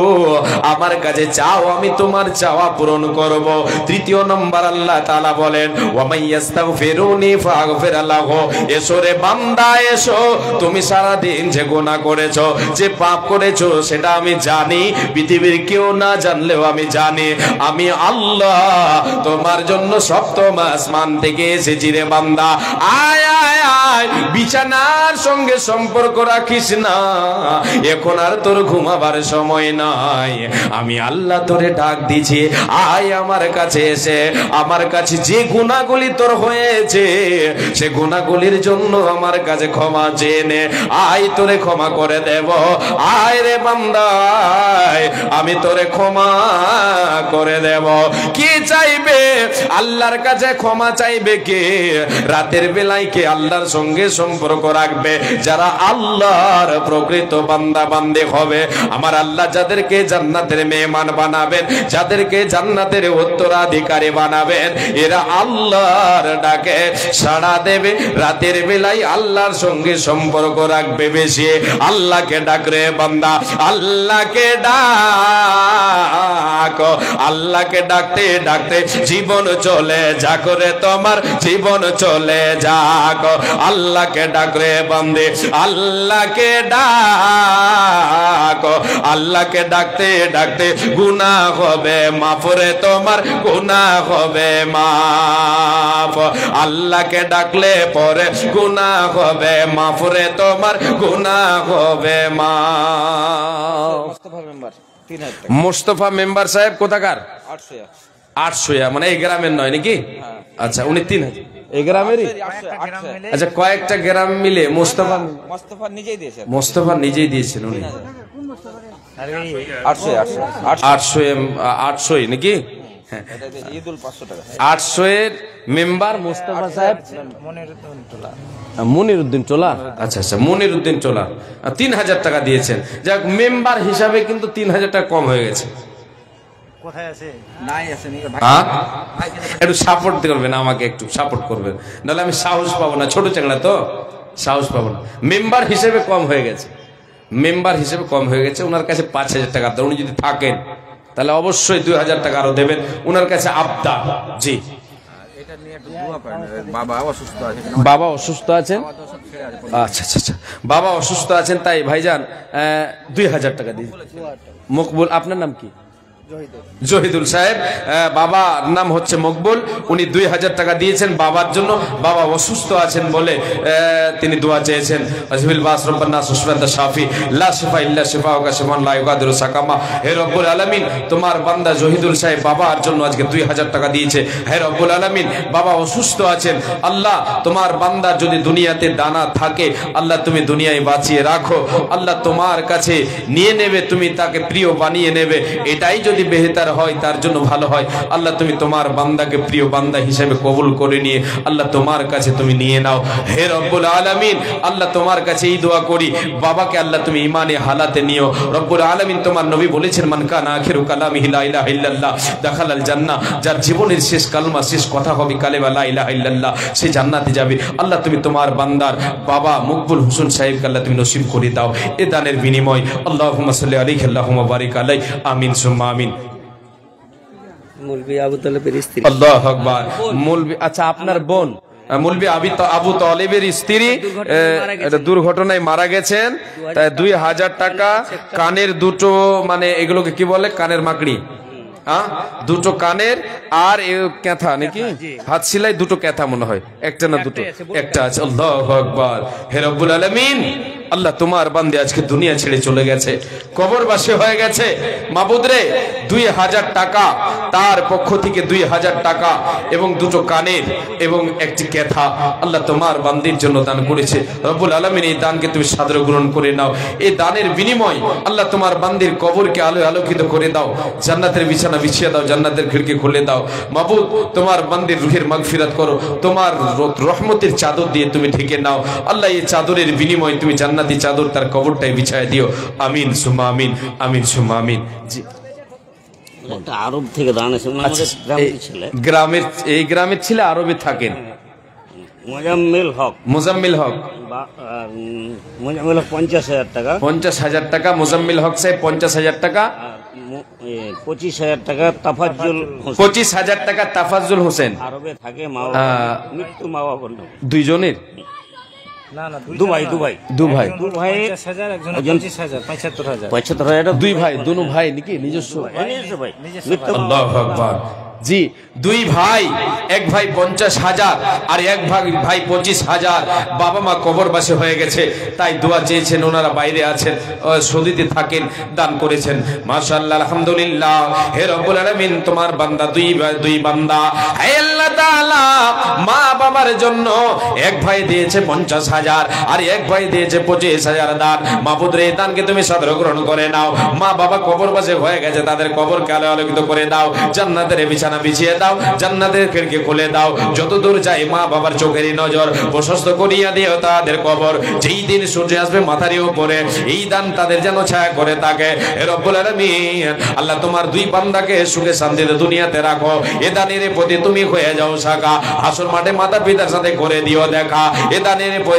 আমার কাছে চাও, আমি তোমার চাওয়া পূরণ করব। তৃতীয় নম্বর আল্লাহ তাআলা বলেন, ওয়া মাইয়াস্তাগফিরুনি ফাগফির লাহু, এসো রে বান্দা এসো তুমি সারাদিন যে গুনাহ করেছো, যে পাপ করেছো, সেটা আমি জানি। পৃথিবীর কেউ না জানলেও আমি জানি। আমি আল্লাহ তোমার জন্য সপ্তম আসমান থেকে এসেছি রে বান্দা। আয় আয় আয়, বিছানার সঙ্গে সম্পর্ক রাখিস না, এখন আর তোর ঘুমাবার সময় নাই। আমি আল্লাহ তোরে ডাক দিছি, আয় আমার কাছে এসে আমার কাছে যে গুনাহগুলি তোর হয়েছে সে গুনাহগুলির জন্য আমার কাছে ক্ষমা চেয়ে নে। আয় তোরে ক্ষমা করে দেব। আয় রে বান্দা, আমি তোরে ক্ষমা করে দেব। কি চাইবে আল্লাহর কাছে? ক্ষমা চাইবে কে? রাতের বেলায় কে আল্লাহর সঙ্গে সম্পর্ক রাখবে? যারা আল্লাহর প্রকৃত বান্দা বান্দে হবে। আমার আল্লাহ যাদেরকে জান্নাতের মেহমান বানাবেন, যাদেরকে জান্নাতের উত্তরাধিকারী বানাবেন, এরা আল্লাহর ডাকে সাড়া দেবে। রাতের বেলায় আল্লাহর সঙ্গে সম্পর্ক রাখবে বেশি। আল্লাহকে ডাক রে বান্দা, আল্লাহকে ডাক। আল্লাহকে ডাকতে ডাকতে জীবন চলে যাক রে তোমার, জীবন চলে যাক। আল্লাহকে ডাক রে বান্দে, আল্লাহকে ডাক। আল্লাহকে ডাকতে ডাকতে গুনাহ হবে মাফ রে তোমার, গুনাহ হবে মাফ। আল্লাহকে ডাকলে পরে গুনাহ হবে মাফ রে তোমার, গুনাহ হবে মাফ। মোস্তফা মেম্বার সাহেব কোথাকার? 800 মানে এই গ্রামের নয় নাকি? আচ্ছা, উনি 3000 এই গ্রামেরই। আচ্ছা, কয়েকটা গ্রাম মিলে মোস্তফা মোস্তফা নিজেই দিয়েছেন উনি। 800 নাকি? 800 এর মেম্বার মোস্তফা সাহেব মনিরউদ্দিন টোলা। আচ্ছা আচ্ছা, মনিরউদ্দিন টোলা 3000 টাকা দিয়েছেন। যাক, মেম্বার হিসাবে কিন্তু 3000 টাকা কম হয়ে গেছে। একটু সাপোর্ট করবেন, আমাকে একটু সাপোর্ট করবেন, নাহলে আমি সাহস পাবো না। ছোট চ্যাংড়া তো, সাহস পাবো না। মেম্বার হিসেবে কম হয়ে গেছে, মেম্বার হিসেবে কম হয়ে গেছে। ওনার কাছে 5000 টাকা, উনি যদি থাকেন তাহলে অবশ্যই 2000 টাকা আরো দেবেন। ওনার কাছে আবদার। জি, বাবা অসুস্থ আছেন। আচ্ছা আচ্ছা আচ্ছা, বাবা অসুস্থ আছেন, তাই ভাইজান 2000 টাকা দিন। মকবুল, আপনার নাম কি? জহিদুল সাহেব। বাবার নাম হচ্ছে মকবুল। উনি 2000 টাকা দিয়েছেন বাবার জন্য। বাবা অসুস্থ আছেন বলে তিনি দোয়া চেয়েছেন। আজিবিল বাস রব্বানা সুশফাতা শাফি লা শিফা ইল্লা শিফাউকা শিফান লা ইগাদিরু সাকামা। হে রব্বুল আলামিন, তোমার বান্দা জহিদুল সাহেব বাবার জন্য আজকে 2000 টাকা দিয়েছে। হে রব্বুল আলামিন, বাবা অসুস্থ আছেন। আল্লাহ, তোমার বান্দা যদি দুনিয়াতে দানা থাকে, আল্লাহ তুমি দুনিয়ায় বাঁচিয়ে রাখো। আল্লাহ তোমার কাছে নিয়ে নেবে, তুমি তাকে প্রিয় বানিয়ে নেবে। এটাই যদি বেহতার হয়, তার জন্য ভালো হয়। আল্লাহ তুমি তোমার বান্দাকে প্রিয় বান্দা হিসেবে কবুল করে নিয়ে আল্লাহ তোমার কাছে তুমি নিয়ে নাও। হে রব্বুল আলামিন, আল্লাহ তোমার কাছে এই দোয়া করি, বাবাকে আল্লাহ তুমি ইমানে হালাতে নিও। রব্বুল আলামিন, তোমার নবী বলেছেন, মান কানা আখিরু কালামিহি লা ইলাহা ইল্লাল্লাহ দাখালাল জান্নাহ। যার জীবনের শেষ কালমা, শেষ কথা হবে কালেমা লা ইলাহা ইল্লাল্লাহ, সে জান্নাতে যাবে। আল্লাহ তুমি তোমার বান্দার বাবা মকবুল হোসেন সাহেবকে আল্লাহ তুমি নসিব করে দাও এ দানের বিনিময়। আল্লাহুম্মা সাল্লি আলাইহি আল্লাহুম্মা বারিক আলাইহি। আমিন সুম্মা আমিন। মৌলভী আবু তালেবের স্ত্রী। আল্লাহু আকবার। মৌলভী, আচ্ছা আপনার বোন মৌলভী আবু তালেবের স্ত্রী দুর্ঘটনায় মারা গেছেন। তাই 2000 টাকা কানের দুটো, মানে এগুলোকে কি বলে, কানের মাকড়ি, হ্যাঁ, দুটো কানের আর ক্যাথা নাকি, হাত সেলাই দুটো ক্যাথা মনে হয়, একটা না দুটো, একটা আছে। আল্লাহু আকবার। হে রব্বুল আলামিন, আল্লাহ তোমার বান্দে আজকে দুনিয়া ছেড়ে চলে গেছে, কবরবাসী হয়ে গেছে। মাবুদ রে, 2000 টাকা তার পক্ষ থেকে 2000 টাকা এবং দুটো কানের এবং একটি ক্যাথা আল্লাহ তোমার বান্দির জন্য দান করেছে। রব্বুল আলামিন, এই দানকে তুমি সাদরে গ্রহণ করে নাও। এই দানের বিনিময় আল্লাহ তোমার বান্দির কবরকে আলোয় আলোকিত করে দাও, জান্নাতের বিছানা বিছিয়ে দাও, জান্নাতের খিড়কি খুলে দাও। মাবুদ, তোমার বান্দির রুহের মাগফিরাত করো, তোমার রহমতের চাদর দিয়ে তুমি ঢেকে নাও। আল্লাহ, এই চাদরের বিনিময় তুমি জান্নাতি চাদর তার কবরটাই বিছায় দিও। আমিন সুম্মা আমিন, আমিন সুম্মা আমিন। জি, একটা আরব থেকে দান আছে, আমাদের গ্রামের ছেলে, গ্রামের, এই গ্রামের ছেলে আরবে থাকেন। মোজাম্মেল হক, মোজাম্মেল হক, মোজাম্মেল হক 50,000 টাকা। 50,000 টাকা মোজাম্মেল হক সাহেব, 50,000 টাকা। 25,000 টাকা তাফাজ্জুল হোসেন, 25,000 টাকা তাফাজ্জুল হোসেন। আরবে থাকে, মৃত্যু মা বাবার দুইজনের। না না দুবাই দু ভাই, দু ভাই 50,000 একজন 25,000 75,000 75,000 দুই ভাই, দুনো ভাই নাকি নিজস্ব? ভাই আল্লাহু আকবার। জি, দুই ভাই, এক ভাই 50,000 আর এক ভাই 25,000। বাবা মা কবরবাসী হয়ে গেছে, তাই দোয়া চেয়েছেন, ওনারা বাইরে আছেন, সৌদিতে থাকেন, দান করেছেন। মাশাআল্লাহ, আলহামদুলিল্লাহ। হে রব্বুল আলামিন, তোমার বান্দা দুই বান্দা, হে আল্লাহ তাআলা, মা বাবার জন্য এক ভাই দিয়েছে 50,000 আর এক ভাই দিয়েছে 25,000 দান। মাবুদ রে, দানকে তুমি সাদর গ্রহণ করে নাও। মা বাবা কবরবাসী হয়ে গেছে, তাদের কবরকে আলোকিত করে দাও, জান্নাতের বিছানা বিছিয়ে দাও, জান্নাতের খিড়কি খুলে দাও। যতদূর যায় মা বাবার চোখেরই নজর প্রশস্ত করিয়া দিও তাদের কবর। যেই দিন সূর্য আসবে মাথার উপরে, এই দান তাদের যেন ছায়া করে থাকে। হে রব্বুল আলামিন, আল্লাহ তোমার দুই বান্দাকে সুখে শান্তিতে দুনিয়াতে রাখো। এ দানের প্রতি তুমি হয়ে যাও সাকা, হাসর মাঠে মাতা পিতার সাথে করে দিও দেখা। এ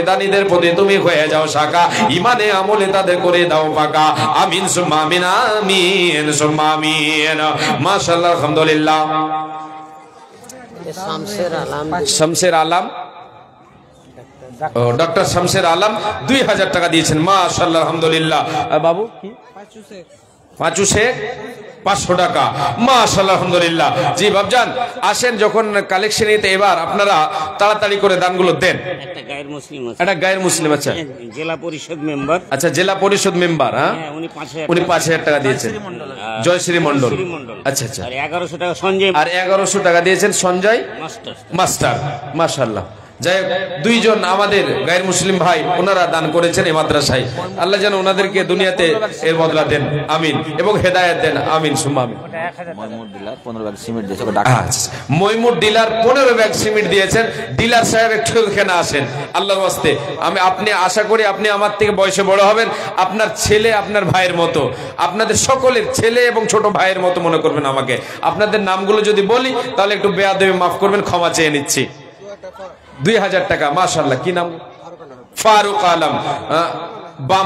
দানীদের প্রতি তুমি হয়ে যাও সাকা, ইমানে আমলে তাদের করে দাও পাকা। আমিন সুম্মা আমিন, আমিন সুম্মা আমিন। মাশাআল্লাহ, আলহামদুলিল্লাহ। শামসের আলম, ডক্টর শামসের আলম 2,000 টাকা দিয়েছেন। মাশাআল্লাহ, আলহামদুলিল্লাহ। বাবু কি 500 টাকা। মাশাআল্লাহ, আলহামদুলিল্লাহ। জি বাবজান, আসেন যখন কালেকশন নিতে, এবার আপনারা তাড়াতাড়ি করে দানগুলো দেন। একটা গায়ের মুসলিম আছে, এটা গায়ের মুসলিম, আচ্ছা জেলা পরিষদ মেম্বার। আচ্ছা, জেলা পরিষদ মেম্বার। হ্যাঁ, উনি 5,000 টাকা দিয়েছেন। জয়শ্রী মন্ডল, আচ্ছা আচ্ছা। আর 1100 টাকা সঞ্জয়, আর 1100 টাকা দিয়েছেন সঞ্জয় মাস্টার। মাশাআল্লাহ। যাই হোক, দুইজন আমাদের গায়ের মুসলিম ভাই, ওনারা দান করেছেন এই মাদ্রাসায়। আল্লাহ যেন ওনাদেরকে দুনিয়াতে এর বদলা দেন, আমিন, এবং হেদায়েত দেন, আমিন সুম্মা আমিন। ময়মুর ডিলার 15 ব্যাগ সিমেন্ট দিয়েছে। ময়মুর ডিলার 15 ব্যাগ সিমেন্ট দিয়েছেন। ডিলার সাহেব একটু এখানে আসেন আল্লাহর ওয়াস্তে। আপনি আশা করি আপনি আমার থেকে বয়সে বড় হবেন, আপনার ছেলে আপনার ভাইয়ের মতো, আপনাদের সকলের ছেলে এবং ছোট ভাইয়ের মতো মনে করবেন আমাকে। আপনাদের নামগুলো যদি বলি তাহলে একটু বেয়াদবি মাফ করবেন, ক্ষমা চেয়ে নিচ্ছি। 2,000 টাকা। মাশাআল্লাহ। কি নাম? ফারুক আলম।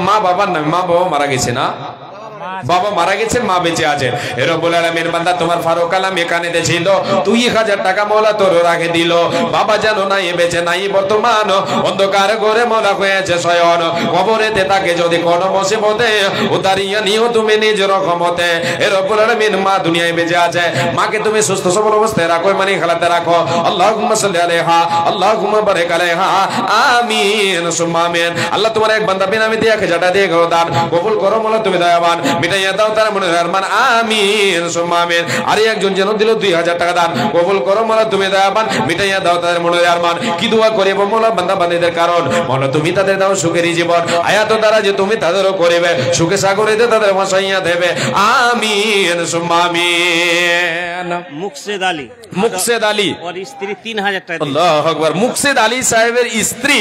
মা বাবার নাম? মা বাবা মারা গেছে না? বাবা মারা গেছেন, মা বেঁচে আছেন। হে রব্বুল আলামিন, বান্দা তোমার ফারুক আলম এখানে ছিল, 2,000 টাকা মওলা তোর রাখে দিল। বাবা জানো নাই, বেঁচে নাই বর্তমান, অন্ধকার ঘরে মওলা হয়েছে শয়ন। কবরেতে তাকে যদি কোন মুসিবতে উতারিয়া নিও তুমি নিজ রহমতে। হে রব্বুল আলামিন, মা দুনিয়ায় বেঁচে আছে, মাকে তুমি সুস্থ সবল অবস্থায় রাখো, মানে খেলাতে রাখো। আল্লাহুম্মা সাল্লি আলাইহা, আল্লাহুম্মা বারিক আলাইহা, আমিন সুম্মা আমিন। আল্লাহ তোমার এক বান্দা বিনামিতে 1,000 টাকা দিয়ে দান কবুল করো, মওলা তুমি দয়াবান, মিটাইয়া দাও তার মনের আরমান, আমিন সুম্মা আমিন। আর একজন যেন দিল 2,000 টাকা দান কবুল করো, মওলা তুমি দয়াবান, মিটাইয়া দাও তাদের মনের আরমান। কি দোয়া করিব মওলা বান্দা বান্দীদের কারণ, মওলা তুমি তাদের দাও সুখের জীবন, আয়াত দ্বারা যে তুমি তাদেরও করিবে, সুখে সাগরেতে তাদের ভাসাইয়া দেবে, আমিন সুম্মা আমিন। মুকসেদ আলী, মুকসেদ আলী ওর স্ত্রী 3,000 টাকা। আল্লাহু আকবার। মুকসেদ আলী সাহেবের স্ত্রী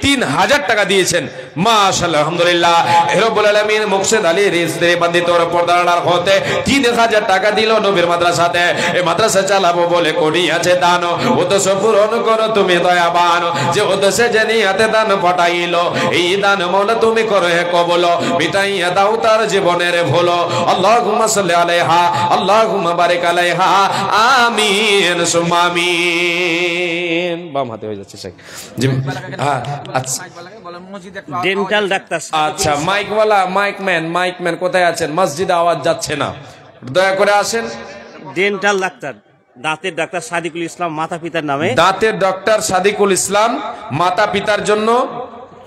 3,000 টাকা দিয়েছেন। মাশাআল্লাহ, আলহামদুলিল্লাহ। হে রব্বুল আলামিন, মুকসেদ আলীর স্ত্রী বান্দিত ওর পর্দার হতে 3,000 টাকা দিল নবীর মাদ্রাসাতে। এই মাদ্রাসা চালাবো বলে করিয়াছে দান, উদ্দেশ্য পূরণ করো তুমি দয়াবান। যে উদ্দেশ্যে যে নিয়াতে দান পাঠাইল, এই দান মওলা তুমি করো হে কবুল, মিটাইয়া দাও তার জীবনের ভুল। আল্লাহুম্মা সাল্লি আলাইহা, আল্লাহুম্মা বারিক আলাইহা, আমিন সুম্মা আমিন। বাম হাতে হয়ে যাচ্ছে শেখ জি। হ্যাঁ, আচ্ছা, ডেন্টাল ডাক্তার। আচ্ছা, মাইকম্যান কোথায় আছেন? মসজিদে আওয়াজ যাচ্ছে না, দয়া করে আসেন। ডেন্টাল ডাক্তার, দাঁতের ডাক্তার সাদিকুল ইসলাম, মাতা পিতার নামে। দাঁতের ডক্টর সাদিকুল ইসলাম, মাতা পিতার জন্য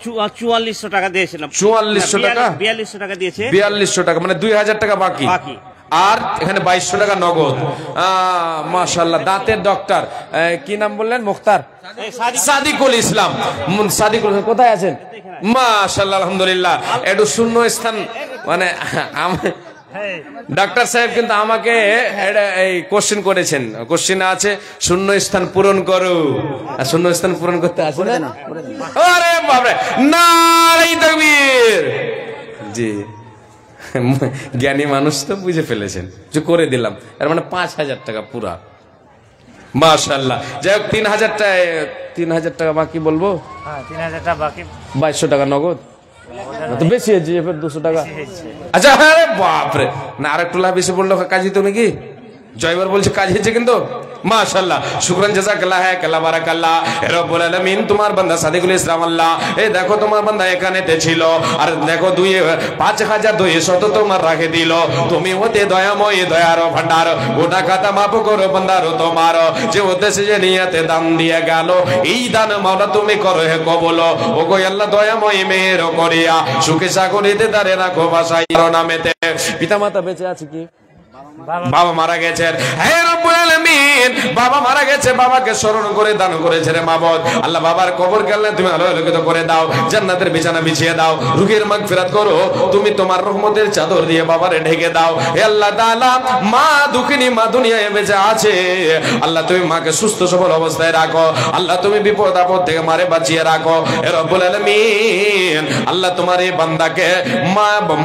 4400 টাকা দিয়েছিলাম। 4400 টাকা? 4200 টাকা দিয়েছে। 4200 টাকা, মানে 2,000 টাকা বাকি। আর এখানে 2200 টাকা নগদ। মাশাআল্লাহ। দাঁতের ডক্টর কি নাম বললেন? মুখতার সাদিকুল ইসলাম। সাদিকুল কোথায় আছেন? মাশাআল্লাহ, আলহামদুলিল্লাহ। একটু শূন্য স্থান, মানে ডাক্তার সাহেব কিন্তু আমাকে এই কোশ্চেন করেছেন, কোশ্চেন আছে শূন্য স্থান পূরণ করো। আর শূন্য স্থান পূরণ করতে আসে না? আরে বাপরে, নারে তাকবীর। জি, জ্ঞানী মানুষ তো বুঝে ফেলেছেন, যে করে দিলাম। এর মানে 5,000 টাকা পুরা। মাশাআল্লাহ। যাই হোক, 3,000 টাকা বাকি বলবো। হ্যাঁ, 3,000 টাকা বাকি, 2200 টাকা নগদ। তো বেশি হয়েছে, 200 টাকা। আচ্ছা, আরে বাপরে, না আর একটু লাভ বেশি বললো কাজ হতো নাকি? জয়বার বলছে কাজ হয়েছে কিন্তু। মাশাআল্লাহ, শুকরান জাযাকাল্লাহ, হায়াকাল্লাহ, বারাকাল্লাহ। হে রব্বুল আলামিন, তোমার বান্দা সাদিকুল ইসলাম আল্লাহ, এই দেখো তোমার বান্দা এখানেতে ছিল, আর দেখো 5200 তোমার রাখে দিল। তুমি হতে দয়াময়, দয়ার ভান্ডার, গোটা খাতা মাফ করো বান্দার তোমার, যে উদ্দেশ্যে যে নিয়তে দান দিয়ে গেল, এই দান মাওলা তুমি করো হে কবুল। ও গো আল্লাহ দয়াময় মেহের করিয়া সুখে সাগরিতে দাঁড়ে রাখো বাসাই নামেতে। পিতা মাতা বেঁচে আছে কি? বাবা মারা গেছেন। হে রব্বুল আলামিন, বাবা মারা গেছে, বাবাকে স্মরণ করে দান করেছে রে মাবুদ। আল্লাহ বাবার কবর গেলে তুমি আলোকিত করে দাও, জান্নাতের বিছানা বিছিয়ে দাও, রুহের মাগফিরাত করো, তুমি তোমার রহমতের চাদর দিয়ে বাবারে ঢেকে দাও। হে আল্লাহ তাআলা, মা দুঃখিনী, মা দুনিয়ায় বেঁচে আছে, আল্লাহ তুমি মাকে সুস্থ সবল অবস্থায় রাখো, আল্লাহ তুমি বিপদ আপদ থেকে মারে বাঁচিয়ে রাখো। হে রব্বুল আলামিন, আল্লাহ তোমার এই বান্দাকে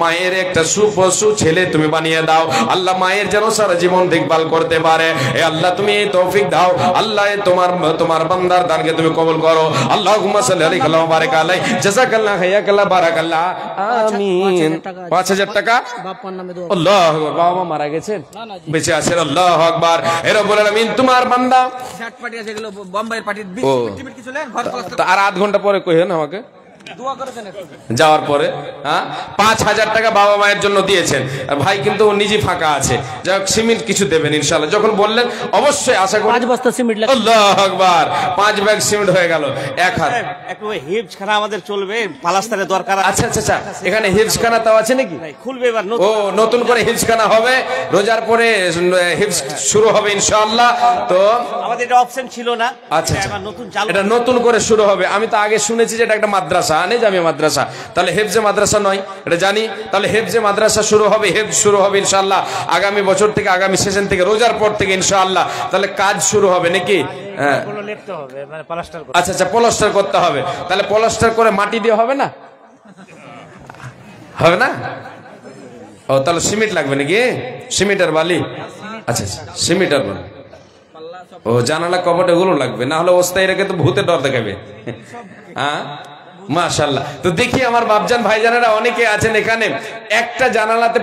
মায়ের একটা সুপশু ছেলে তুমি বানিয়ে দাও, আল্লাহ মায়ের যেন সারা জীবন দেখভাল করতে পারে। হে আল্লাহ তুমি এই তৌফিক দাও, আল্লাহ তোমার বান্দার দানকে তুমি কবুল করো। আল্লাহুম্মা সাল্লি আলাইহি ওয়া বারিক আলাইহি, জাযাকাল্লাহ, হায়াকাল্লাহ, বারাকাল্লাহ, আমিন। 5000 টাকা বাবার নামে দোয়া। আল্লাহু আকবার। বাবা মা মারা গেছেন, বেঁচে আছেন, আল্লাহু আকবার। হে রব্বুল আলামিন, তোমার বান্দা শার্ট পার্টি আছে, এগুলো বোম্বাইয়ের পার্টি 20 মিনিট কিছু লেন ঘর তো আর আধ ঘন্টা পরে কইেন আমাকে দোয়া করেছেন যাওয়ার পরে। 5000 টাকা বাবা মায়ের জন্য দিয়েছেন। ভাই কিন্তু নিজে ফাঁকা আছে, যাই হোক সিমেন্ট কিছু দেবেন ইনশাআল্লাহ। যখন বললেন অবশ্যই আশা করি 5 বস্তা সিমেন্ট লাগবে। আল্লাহু আকবার, 5 ব্যাগ সিমেন্ট হয়ে গেল। এক হাত একটু হিপসখানা আমাদের চলবে, পালাস্তারের দরকার। আচ্ছা আচ্ছা আচ্ছা, এখানে হিপসখানা তাও আছে নাকি? খুলবে এবার, ও নতুন করে হিপসখানা হবে, রোজার পরে হিপস শুরু হবে ইনশাআল্লাহ। তো আমাদের এটা অপশন ছিল না। আচ্ছা আচ্ছা, এবার নতুন চালু, এটা নতুন করে শুরু হবে। আমি তো আগে শুনেছি যে এটা একটা মাদ্রাসা, জামিয়া মাদ্রাসা, তাহলে হেফজে মাদ্রাসা নয়, এটা জানি। তাহলে হেফজে মাদ্রাসা শুরু হবে, হেফজ শুরু হবে ইনশাআল্লাহ আগামী বছর থেকে, আগামী সেশন থেকে, রোজার পর থেকে ইনশাআল্লাহ তাহলে কাজ শুরু হবে নাকি? হ্যাঁ, আচ্ছা আচ্ছা, প্লাস্টার করতে হবে। তাহলে প্লাস্টার করে মাটি দিয়ে হবে না? হবে না? ও তাহলে সিমেন্ট লাগবে নাকি? সিমেন্ট আর বালি? আচ্ছা আচ্ছা, সিমেন্ট আর বালি। ও জানালা কপাট এগুলো লাগবে, না হলে অবস্থায় রেখে তো ভূতের ডর দেখাবে। হ্যাঁ মাশাআল্লাহ। তো দেখি আমার বাপজান ভাইজানেরা অনেকে আছেন এখানে, একটা জানালাতে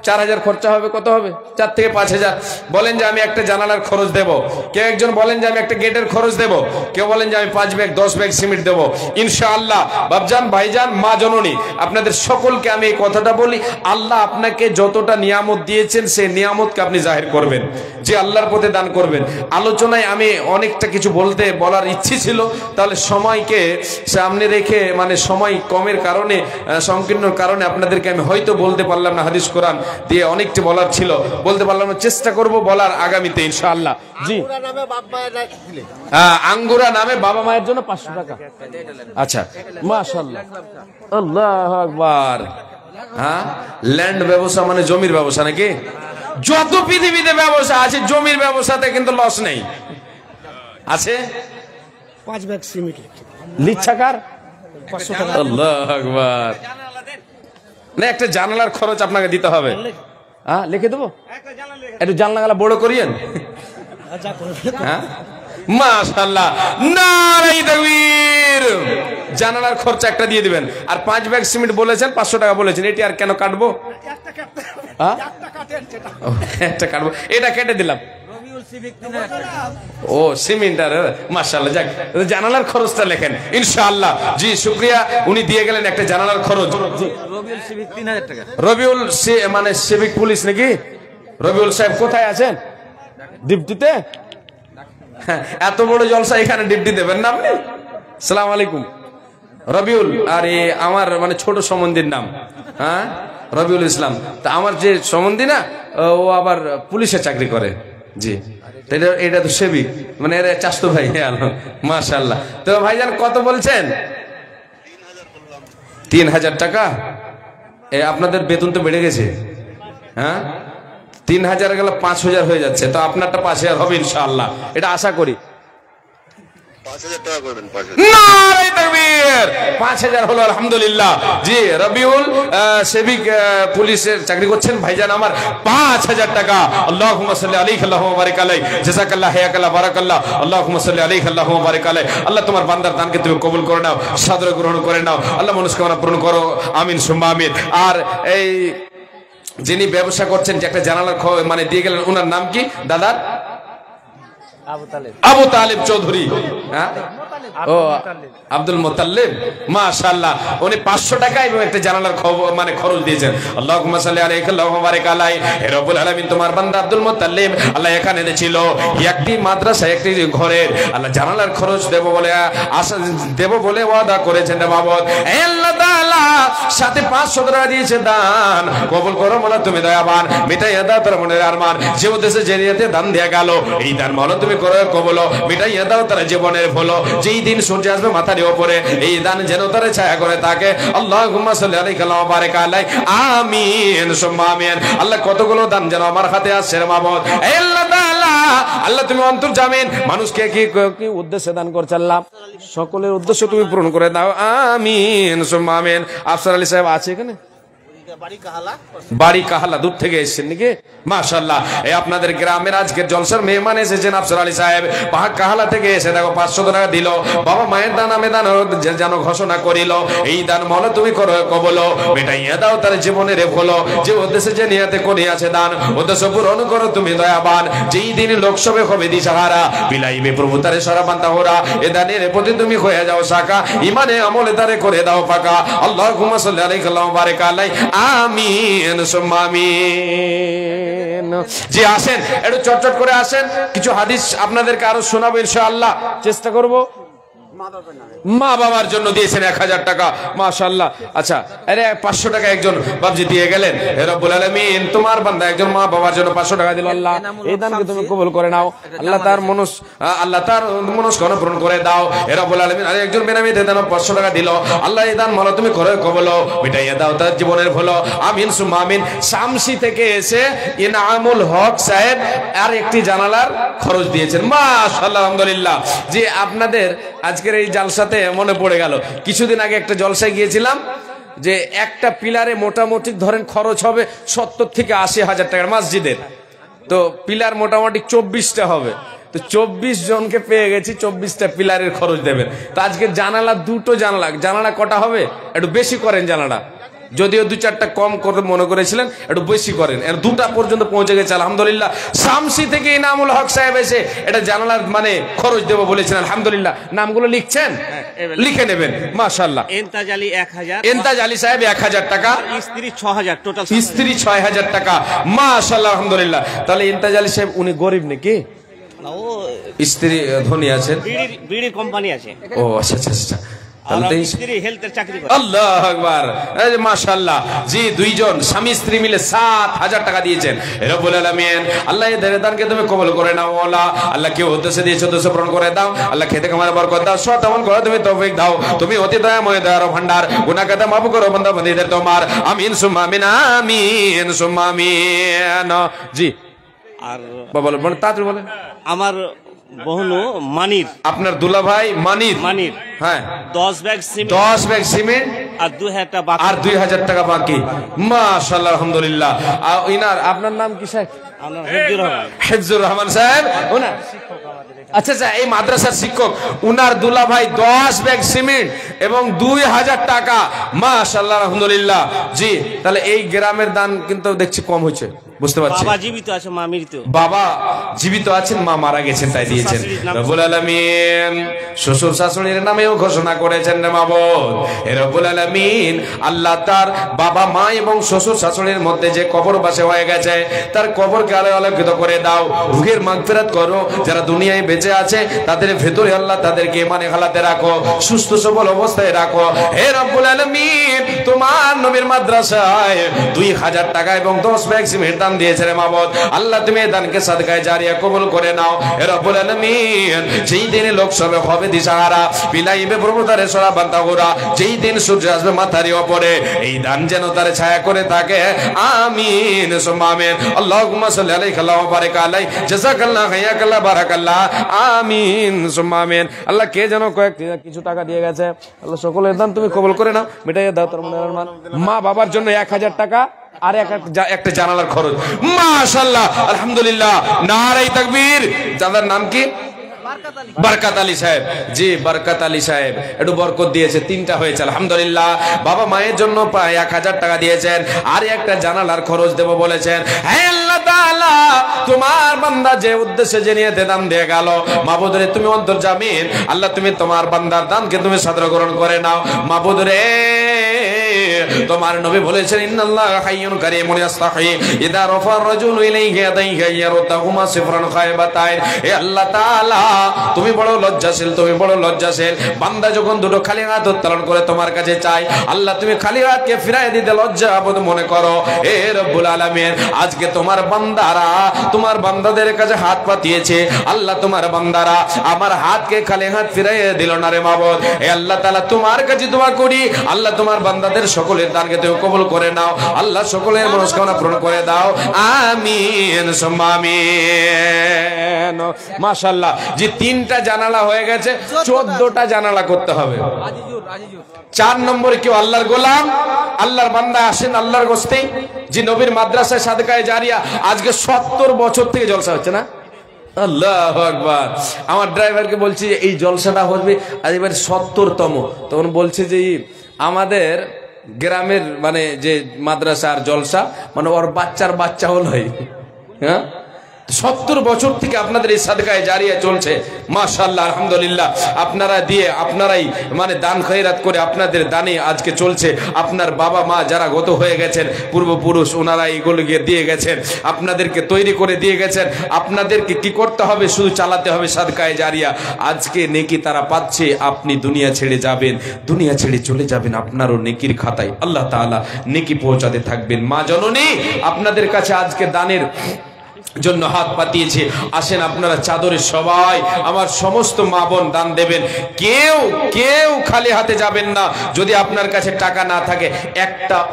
4000 খরচা হবে। কত হবে? 4 থেকে 5000। বলেন যে আমি একটা জানালার খরচ দেব, কেউ একজন বলেন যে আমি একটা গেটের খরচ দেব, কেউ বলেন যে আমি 5 ব্যাগ 10 ব্যাগ সিমেন্ট দেব। ইনশাআল্লাহ বাপজান ভাইজান মা জননী আপনাদের সকলকে আমি এই কথাটা বলি, আল্লাহ আপনাকে যতটা নিয়ামত দিয়েছেন সেই নিয়ামতকে আপনি জাহির করবেন, যে আল্লাহর পথে দান করবেন। আলোচনায় আমি অনেকটা কিছু বলার ইচ্ছে ছিল, তাহলে সময়কে সামনে রেখে, মানে সময় কমের কারণে, সংকীর্ণ কারণে আপনাদেরকে আমি হয়তো বলতে পারলাম না, হাদিস কোরআন দিয়ে অনেকটা বলার ছিল, বলতে পারলাম না। চেষ্টা করব বলার আগামীতে ইনশাআল্লাহ। জি, আঙ্গুরা নামে বাবা মায়ের জন্য 500 টাকা। আচ্ছা মাশাআল্লাহ, আল্লাহু আকবার। ল্যান্ড ব্যবসা মানে জমির ব্যবসা নাকি? যত পৃথিবীতে ব্যবসা আছে, জমির ব্যবসাতে কিন্তু লস নেই। আছে 5 ব্যাগ সিমেন্ট লিচ্ছাকার 500 টাকা। আল্লাহু আকবার। না, একটা জানালার খরচ আপনাকে দিতে হবে। লিখে দেবো, একটু জানলা বড় করিয়েন। মাশাআল্লাহ, নারায়ে তাকবীর। জানালার খরচা একটা দিয়ে দিবেন। আর 5 ব্যাগ সিমেন্ট বলেছেন, 500 টাকা বলেছেন, এটি আর কেন কাটবো? একটা কাটবো, এটা কেটে দিলাম। ও সিমেন্ট আর মাশাআল্লাহ। যাক, জানালার খরচটা লেখেন ইনশাআল্লাহ। জি শুকরিয়া, উনি দিয়ে গেলেন একটা জানালার খরচ। রবিউল সিভিক 3000 টাকা। রবিউল মানে সিভিক পুলিশ নাকি? রবিউল সাহেব কোথায় আছেন? ডিউটিতে? এত বড় জলসা, এখানে ডিউটি দেবেন না আপনি? আসসালামু আলাইকুম। রবিউল, আর আমার মানে ছোট সম্বন্ধীর নাম রবিউল ইসলাম। তা আমার যে সম্বন্ধী না, ও আবার পুলিশে চাকরি করে। জি, এটা তো সেবিক, মানে এর চাচতো ভাই। মাশাআল্লাহ। তো ভাইজান কত বলছেন? 3000 টাকা। আপনাদের বেতন তো বেড়ে গেছে। 3000 গেলে 5000 হয়ে যাচ্ছে, তো আপনারটা 5000 হবে ইনশাআল্লাহ, এটা আশা করি। 5000 টাকা করবেন। 5000 হলো আলহামদুলিল্লাহ। জি, রবিউল সেবিক পুলিশের চাকরি করছেন ভাইজান আমার, 5000 টাকা। আল্লাহুম্মা সাল্লি আলাইহি আল্লাহুম্মা বারিক আলাইহি, জাযাকাল্লাহ, হায়াকাল্লাহ, বারাকাল্লাহ। আল্লাহুম্মা সাল্লি আলাইহি আল্লাহুম্মা বারিক আলাইহি। আল্লাহ তোমার বান্দার দানকে তুমি কবুল করে নাও, সাদরে গ্রহণ করে নাও। আল্লাহ মনস্কামনা পূরণ করো, আমিন সুম্মা আমিন। আর এই যিনি ব্যবসা করছেন, যে একটা জানালার মানে দিয়ে গেলেন, ওনার নাম কি দাদার? আবু তালেব। আবু তালেব চৌধুরী, হ্যাঁ ও আব্দুল মুতাল্লিব, মাশাআল্লাহ। উনি 500 টাকা এবং একটা জানালার মানে খরচ দিয়েছেন। আল্লাহুম্মা সাল্লি আলাইহি আল্লাহুম্মা বারিক আলাইহি। হে রব্বুল আলামিন, তোমার বান্দা আব্দুল মুতাল্লিব আল্লাহ এখানে ছিল একটি মাদ্রাসা, একটি ঘরের আল্লাহ জানালার খরচ দেব বলে আশা দেব বলে ওয়াদা করেছেন রে মাবুদ। হে আল্লাহ তাআলা, সাথে 500 টাকা দিয়েছে দান, কবুল করো মোলা তুমি দয়াবান, মিটাইয়া দাও তার মনের আরমান। যে উদ্দেশ্যে যে নিয়তে দান দেয়া গেল, এই দান মোলা তুমি করো কবুল, মিটাইয়া দাও তার জীবনের ভুল। যেই দিন সূর্য আসবে মাথার উপরে, এই দান যেন তার ছায়া করে থাকে। আল্লাহুম্মা সাল্লি আলাইহি ওয়া বারিক আলাইহি। আমিন সুম্মা আমিন। আল্লাহ, কতগুলো দান যেন আমার হাতে আসছে রে মাবুদ। হে আল্লাহ তাআলা, আল্লাহ তুমি অন্তর্জামিন, মানুষকে কি কি উদ্দেশ্যে দান করছে আল্লাহ, সকলের উদ্দেশ্য তুমি পূরণ করে দাও। আমিন সুম্মা আমিন। আফসার আলী সাহেব আছে এখানে? বাড়ি কাহালা, দূর থেকে এসেছেন নাকি? মাশাআল্লাহ। এই আপনাদের গ্রামের আজকের জলসার মেহমান এসেছেন আফসার আলী সাহেব, পাহাড় কাহালা থেকে এসে দেখো 500 টাকা দিল। বাবা মায়ের দান আমি দান যেন ঘোষণা করিল, এই দান মহল তুমি করো কবল, মিটাইয়া দাও তার জীবনের হলো। যে উদ্দেশ্যে যে নিয়াতে করিয়াছে দান, উদ্দেশ্য পূরণ করো তুমি দয়াবান। যেই দিন লোকসভা হবে দিশাহারা, বিলাইবে প্রভু তারে সারা বান্দা হোরা। এ দানের প্রতি তুমি হয়ে যাও সাকা, ইমানে আমলে তারে করে দাও ফাঁকা। আল্লাহুম্মা সাল্লি আলাইহি ওয়া বারিক আলাইহি। আমিন সুম্মা আমিন। জি আসেন, একটু চটচট করে আসেন, কিছু হাদিস আপনাদেরকে আরো শোনাবো ইনশাআল্লাহ, চেষ্টা করব। মা বাবার জন্য দিয়েছেন 1000 টাকা, মাশাআল্লাহ। আচ্ছা, আরে 500 টাকা একজন বাবজি দিয়ে গেলেন। হে রব্বুল আলামিন, তোমার বান্দা একজন মা বাবার জন্য 500 টাকা দিল। আল্লাহ, এই দানকে তুমি কবুল করে নাও। আল্লাহ তার মনস্কামনা পূরণ করে দাও। হে রব্বুল আলামিন, আর একজন বেনামীতে দান 500 টাকা দিল। আল্লাহ, এই দান মালা তুমি করে কবুল, মিটাইয়া দাও তার জীবনের ভুল। আমিন সুম্মা আমিন। শামসি থেকে এসে ইনামুল হক সাহেব আর একটি জানালার খরচ দিয়েছেন, মাশাআল্লাহ, আলহামদুলিল্লাহ। যে আপনাদের আজকের এই জালসাতে মনে পড়ে গেল, কিছুদিন আগে একটা জলসায় গিয়েছিলাম, যে একটা পিলারে মোটামুটি ধরেন খরচ হবে 70 থেকে 80 হাজার টাকার মসজিদের। তো পিলার মোটামুটি 24টা হবে, তো 24 জনকে পেয়ে গেছি, 24টা পিলারের খরচ দেবেন। তো আজকে জানালা, দুটো জানালা কটা হবে, একটু বেশি করেন জানালা, যদিও 2-4টা কম করে মনে করেছিলেন, একটু বেশি করেন। এর 2টা পর্যন্ত পৌঁছে গেছে আলহামদুলিল্লাহ। শামসি থেকে ইনামুল হক সাহেব এসে এটা জানালার মানে খরচ দেবো বলেছেন, আলহামদুলিল্লাহ। নামগুলো লিখছেন, লিখে নেবেন, মাশাআল্লাহ। এন্তাজ আলী 1000, এন্তাজ আলী সাহেব 1000 টাকা, স্ত্রী 6000, টোটাল স্ত্রী 6000 টাকা, মাশাআল্লাহ, আলহামদুলিল্লাহ। তাহলে এন্তাজ আলী সাহেব উনি গরিব নাকি? স্ত্রী ধনী আছেন, বিড়ির কোম্পানি আছে। ও আচ্ছা আচ্ছা আচ্ছা। আল্লাহু আকবার, মাশাআল্লাহ। জি, দুইজন স্বামী স্ত্রী মিলে 7000 টাকা দিয়েছেন। রব্বুল আলামিন, আল্লাহ এই দানকে তুমি কবুল করে নাও মওলা। আল্লাহ কেউ উদ্দেশ্যে দিয়েছো উদ্দেশ্য পূরণ করে দাও। আল্লাহ খেতে খামারে বরকত দাও, সৎ আমল করে তুমি তৌফিক দাও। তুমি অতি দয়াময় দয়ার ভান্ডার, গুনাহ খাতা মাফ করো বান্দা বান্দীদের তোমার। আমিন সুম্মা আমিন। আমিন সুম্মা আমিন। জি, আর বাবা বলেন, তাড়াতাড়ি বলেন। আমার বহনু মানির, আপনার দুলা ভাই মানির, হ্যাঁ, 10 ব্যাগ সিমেন্ট আর 2000 টাকা বাকি, মাশাআল্লাহ, আলহামদুলিল্লাহ। ইনার আপনার নাম কি সাহেব? হেফজুর রহমান সাহেব, ওনার আচ্ছা আচ্ছা, এই মাদ্রাসার শিক্ষক, উনার দুলা ভাই 10 ব্যাগ সিমেন্ট এবং 2000 টাকা, মাশাআল্লাহ, আলহামদুলিল্লাহ। জি, তাহলে এই গ্রামের দান কিন্তু দেখছি কম হয়েছে, বুঝতে পারছি। বাবা জীবিত আছে, মা মৃত। বাবা জীবিত আছেন, মা মারা গেছেন, তাই দিয়েছেন। রব্বুল আলামিন শ্বশুর শাশুড়ির নামেও ঘোষণা করেছেন রে মাবুদ। হে রব্বুল আলামিন, আল্লাহ তার বাবা মা এবং শ্বশুর শাশুড়ির মধ্যে যে কবরবাসী হয়ে গেছে, তার কবরকে আলোকিত করে দাও, রুহের মাগফিরাত করো। যারা দুনিয়ায় বেঁচে আছে তাদের ভেতরে আল্লাহ তাদেরকে ইমানে হালাতে রাখো, সুস্থ সবল অবস্থায় রাখো। হে রব্বুল আলামিন, তোমার নবীর মাদ্রাসায় 2000 টাকা এবং 10 ব্যাগ সিমেন্ট দান দিয়েছে রে মাবুদ। আল্লাহ তুমি এই দানকে সাদকায়ে জারিয়া কবুল করে নাও। হে রব্বুল আলামিন, যেই দিনে লোকসভা হবে দিশাহারা, বিলাইবে প্রভু তারে সরা বান্দা গোরা। যেই দিন সূর্য আসবে মাথার উপরে, এই দান যেন তার ছায়া করে থাকে। আমিন সুম্মা আমিন। আল্লাহুম্মা সাল্লি আলাইহি ওয়া বারিক আলাইহি। জাযাকাল্লাহু খাইরাকাল্লাহ, বারাকাল্লাহ। আমিন সুম্মা আমিন। আল্লাহ কে যেন কিছু টাকা দিয়ে গেছে, আল্লাহ সকলের দান তুমি কবুল করে নাও, মিটাইয়া দাও তার মনের আরমান। মা বাবার জন্য 1000 টাকা আর একটা জানালার খরচ, মাশাআল্লাহ, আলহামদুলিল্লাহ। নারে তাকবীর। দাদার নাম কি? বরকত আলী সাহেব, জি বরকত আলী সাহেব একটু বরকত দিয়েছে, 3টা হয়েছে আলহামদুলিল্লাহ। বাবা মায়ের জন্য প্রায় 1000 টাকা দিয়েছেন, আর একটা জানালার খরচ দেব বলেছেন। হে আল্লাহ তাআলা, তোমার বান্দা যে উদ্দেশ্যে যে নিয়তে দান দিয়ে গেল, মাবুদ রে তুমি অন্তর্জামিন, আল্লাহ তুমি তোমার বান্দার দানকে তুমি সাদর গ্রহণ করে নাও। মাবুদ রে, তোমার নবী বলেছেন ইন্নাল্লাহা হাইয়ুন কারীমুন ইস্তাহি ইযা রাফা আর-রাজুলু ইলাইহি ইয়াদাইহি ইয়ারুতাহুমা সিফরান খায়বাতাইন। হে আল্লাহ তাআলা, তুমি বড় লজ্জাশীল, তুমি বড় লজ্জাশীল। বান্দা যখন দুটো খালি হাত উত্তোলন করে তোমার কাছে চাই, আল্লাহ তুমি খালি হাতকে ফিরায় দিতে লজ্জা বোধ মনে করো। হে রব্বুল আলামিন, আজকে তোমার বান্দারা তোমার বান্দাদের কাছে হাত পাতিয়েছে, আল্লাহ তোমার বান্দারা আমার হাতকে খালি হাত ফিরাইয়ে দিল না রে মাবুদ। হে আল্লাহ তাআলা, তোমার কাছে দোয়া করি, আল্লাহ তোমার বান্দাদের সকলের দানকে তুমি কবুল করে নাও, আল্লাহ সকলের মনস্কামনা পূরণ করে দাও, আমিন সুম্মা আমিন। মাশাআল্লাহ, যে 3টা জানালা হয়ে গেছে, 14টা জানালা করতে হবে। 4 নম্বরে কেউ আল্লাহর গোলাম, আল্লাহর বান্দা আসেন আল্লাহর গোস্তে, যে নবীর মাদ্রাসায় সাদকায়ে জারিয়া আজকে 70 বছর থেকে জলসা হচ্ছে না। আল্লাহু আকবার। আমার ড্রাইভারকে বলছি এই জলসাটা হবে আজ এবার 70তম, তখন বলছে যে আমাদের গ্রামের মানে যে মাদ্রাসার জলসা মানে ওর বাচ্চার বাচ্চা হল, হ্যাঁ 70 বছর থেকে আপনাদের এই সাদকায়ে জারিয়া চলছে। মাশাআল্লাহ আলহামদুলিল্লাহ, আপনারা দিয়ে আপনারাই মানে দান খয়রাত করে আপনাদের দানে আজকে চলছে। আপনার বাবা মা যারা গত হয়ে গেছেন পূর্বপুরুষ, ওনারা এইগুলোকে দিয়ে গেছেন, আপনাদেরকে তৈরি করে দিয়ে গেছেন। আপনাদেরকে কি করতে হবে? শুধু চালাতে হবে সাদকায়ে জারিয়া। আজকে নেকি তারা পাচ্ছে, আপনি দুনিয়া ছেড়ে যাবেন, দুনিয়া ছেড়ে চলে যাবেন, আপনারও নেকির খাতায় আল্লাহ তাআলা নেকি পৌঁছাতে থাকবেন। মা জননী আপনাদের কাছে আজকে দানের জন্য হাত পাতিয়েছে, আসেন আপনারা চাদরে সবাই আমার সমস্ত মা বোন দান দেবেন। কেউ খালি হাতে যাবেন না। যদি আপনার কাছে টাকা না থাকে,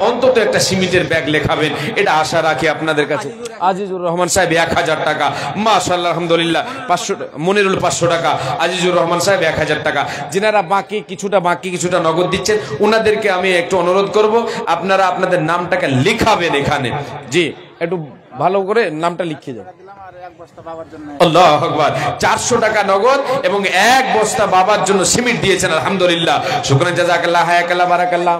অন্তত একটা সিমেন্টের ব্যাগ লেখাবেন, এটা আশা রাখি আপনাদের কাছে। আজিজুর রহমান সাহেব 1000 টাকা, মাশাআল্লাহ আলহামদুলিল্লাহ। 500 মনিরুল 500 টাকা, আজিজুর রহমান সাহেব 1000 টাকা। যিনারা বাকি কিছুটা নগদ দিচ্ছেন, ওনাদেরকে আমি একটু অনুরোধ করব, আপনারা আপনাদের নামটাকে লিখাবেন এখানে। জি, একটু ভালো করে নামটা লিখে যাও। আল্লাহু আকবার। 400 টাকা নগদ এবং 1 বস্তা বাবার জন্য সিমেন্ট দিয়েছেন, আলহামদুলিল্লাহ। শুকরান জাযাকাল্লাহ, হায়াকাল্লাহ, বারাকাল্লাহ।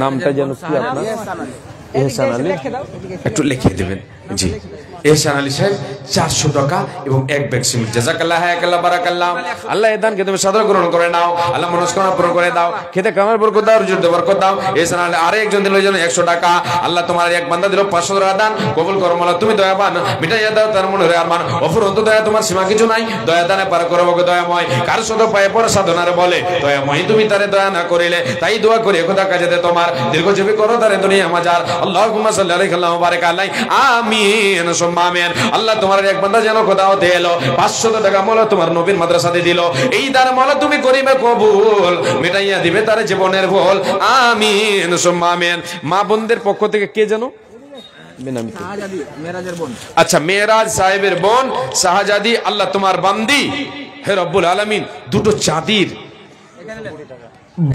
নামটা যেন কি আপনার? এহসান আলী, একটু লিখে দেবেন। জি, এহসান আলী সাহেব 400 টাকা এবং 1 ব্যাগ সিমেন্ট। জাযাকাল্লাহ, হায়াকাল্লাহ, বারাকাল্লাহ। আল্লাহ এই দানকে তুমি সাদর গ্রহণ করে নাও, আল্লাহ মনস্কামনা পূরণ করে দাও, খেতে কামার বরকত দাও, রুজিতে বরকত দাও। এহসান আলী আরেকজন দিল 100 টাকা, আল্লাহ তোমার এক বান্দা দিল 500 টাকা দান, কবুল করো মাওলা, তুমি দয়াবান, মিটাইয়া দাও তার মনের আরমান, অফুরন্ত দয়া তোমার সীমা কিছু নাই, দয়া দানে পার করো গো দয়াময়। কার শত পায়ে পড়া সাধনারে বলে দয়াময় তুমি তারে দয়া না করিলে, তাই দোয়া করি খোদা কাজে দে তোমার দীর্ঘজীবী করো তারে দুনিয়া মাজার। আল্লাহুম্মা সাল্লি আলাইহি ওয়া বারিক আলাইহি, আমিন সুম্মা আমিন। আল্লাহ তোমার এক বান্দা যেন খোদাও দিলো 500 টাকা মাওলা তোমার নবীর মাদ্রাসাতে দিল, এই দান মাওলা তুমি করিবে কবুল, মিটাইয়া দিবে তার জীবনের ভুল, আমিন সুম্মা আমিন। মা বোনদের পক্ষ থেকে কে যেন আচ্ছা, মেরাজ সাহেবের বোন শাহজাদি, আল্লাহ তোমার বান্দি হে রব্বুল আলামিন, 2টো চাঁদির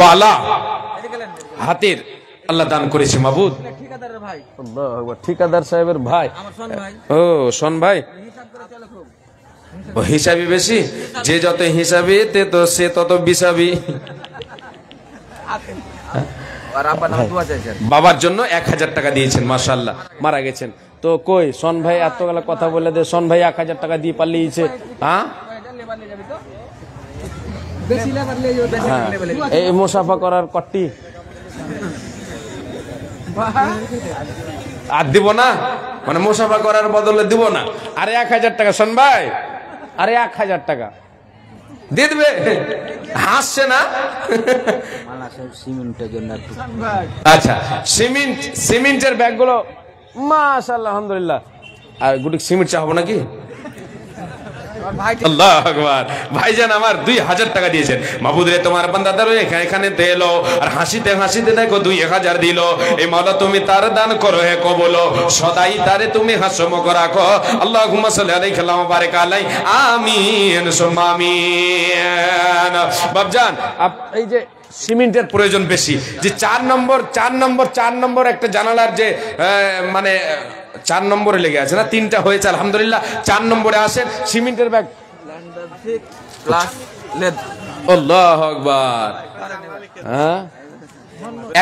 বালা হাতের আল্লাহ দান করেছে মাবুদ। ঠিকাদার সাহেবের ভাই, ও শোন ভাই, ও হিসাবি বেশি, যে যত হিসাবি সে তত বিষাবি। বাবার জন্য 1000 টাকা দিয়েছেন, মাশাআল্লাহ। মারা গেছেন তো কই শোন ভাই, এতগুলা কথা বলে দে, শোন ভাই 1000 টাকা দিয়ে পালিয়েছে। হ্যাঁ, এই মুসাফা করার কট্টি আর দিব না, মানে মুসাফা করার বদলে দিব না। আরে 1000 টাকা শোন ভাই, আরে 1000 টাকা দিয়ে দিবে, হাসছে না? আচ্ছা, সিমেন্টের ব্যাগগুলো মাশাআল্লাহ আলহামদুলিল্লাহ। আর গুটি সিমেন্ট চাহবো নাকি? আল্লাহু আকবার। ভাইজান আমার 2000 টাকা দিয়েছেন, মাবুদ রে তোমার বান্দা দারো এখানে তেলো, আর হাসিতে হাসিতে দেখো 2000 দিল। এই মাওলা তুমি তার দান করো হে কবুল, সদাই তারে তুমি হাসমক রাখো। আল্লাহুম্মা সাল্লি আলাইহি ওয়া বারিক আলাইহি, আমিন সুম্মা আমিন। বাবজান এই যে সিমেন্টের প্রয়োজন বেশি। যে 4 নম্বর একটা জানালার যে মানে 4 নম্বরে লেগে আছে না, 3টা হয়েছে আলহামদুলিল্লাহ। 4 নম্বরে আসেন সিমেন্টের ব্যাগ আল্লাহু আকবার। হ্যাঁ,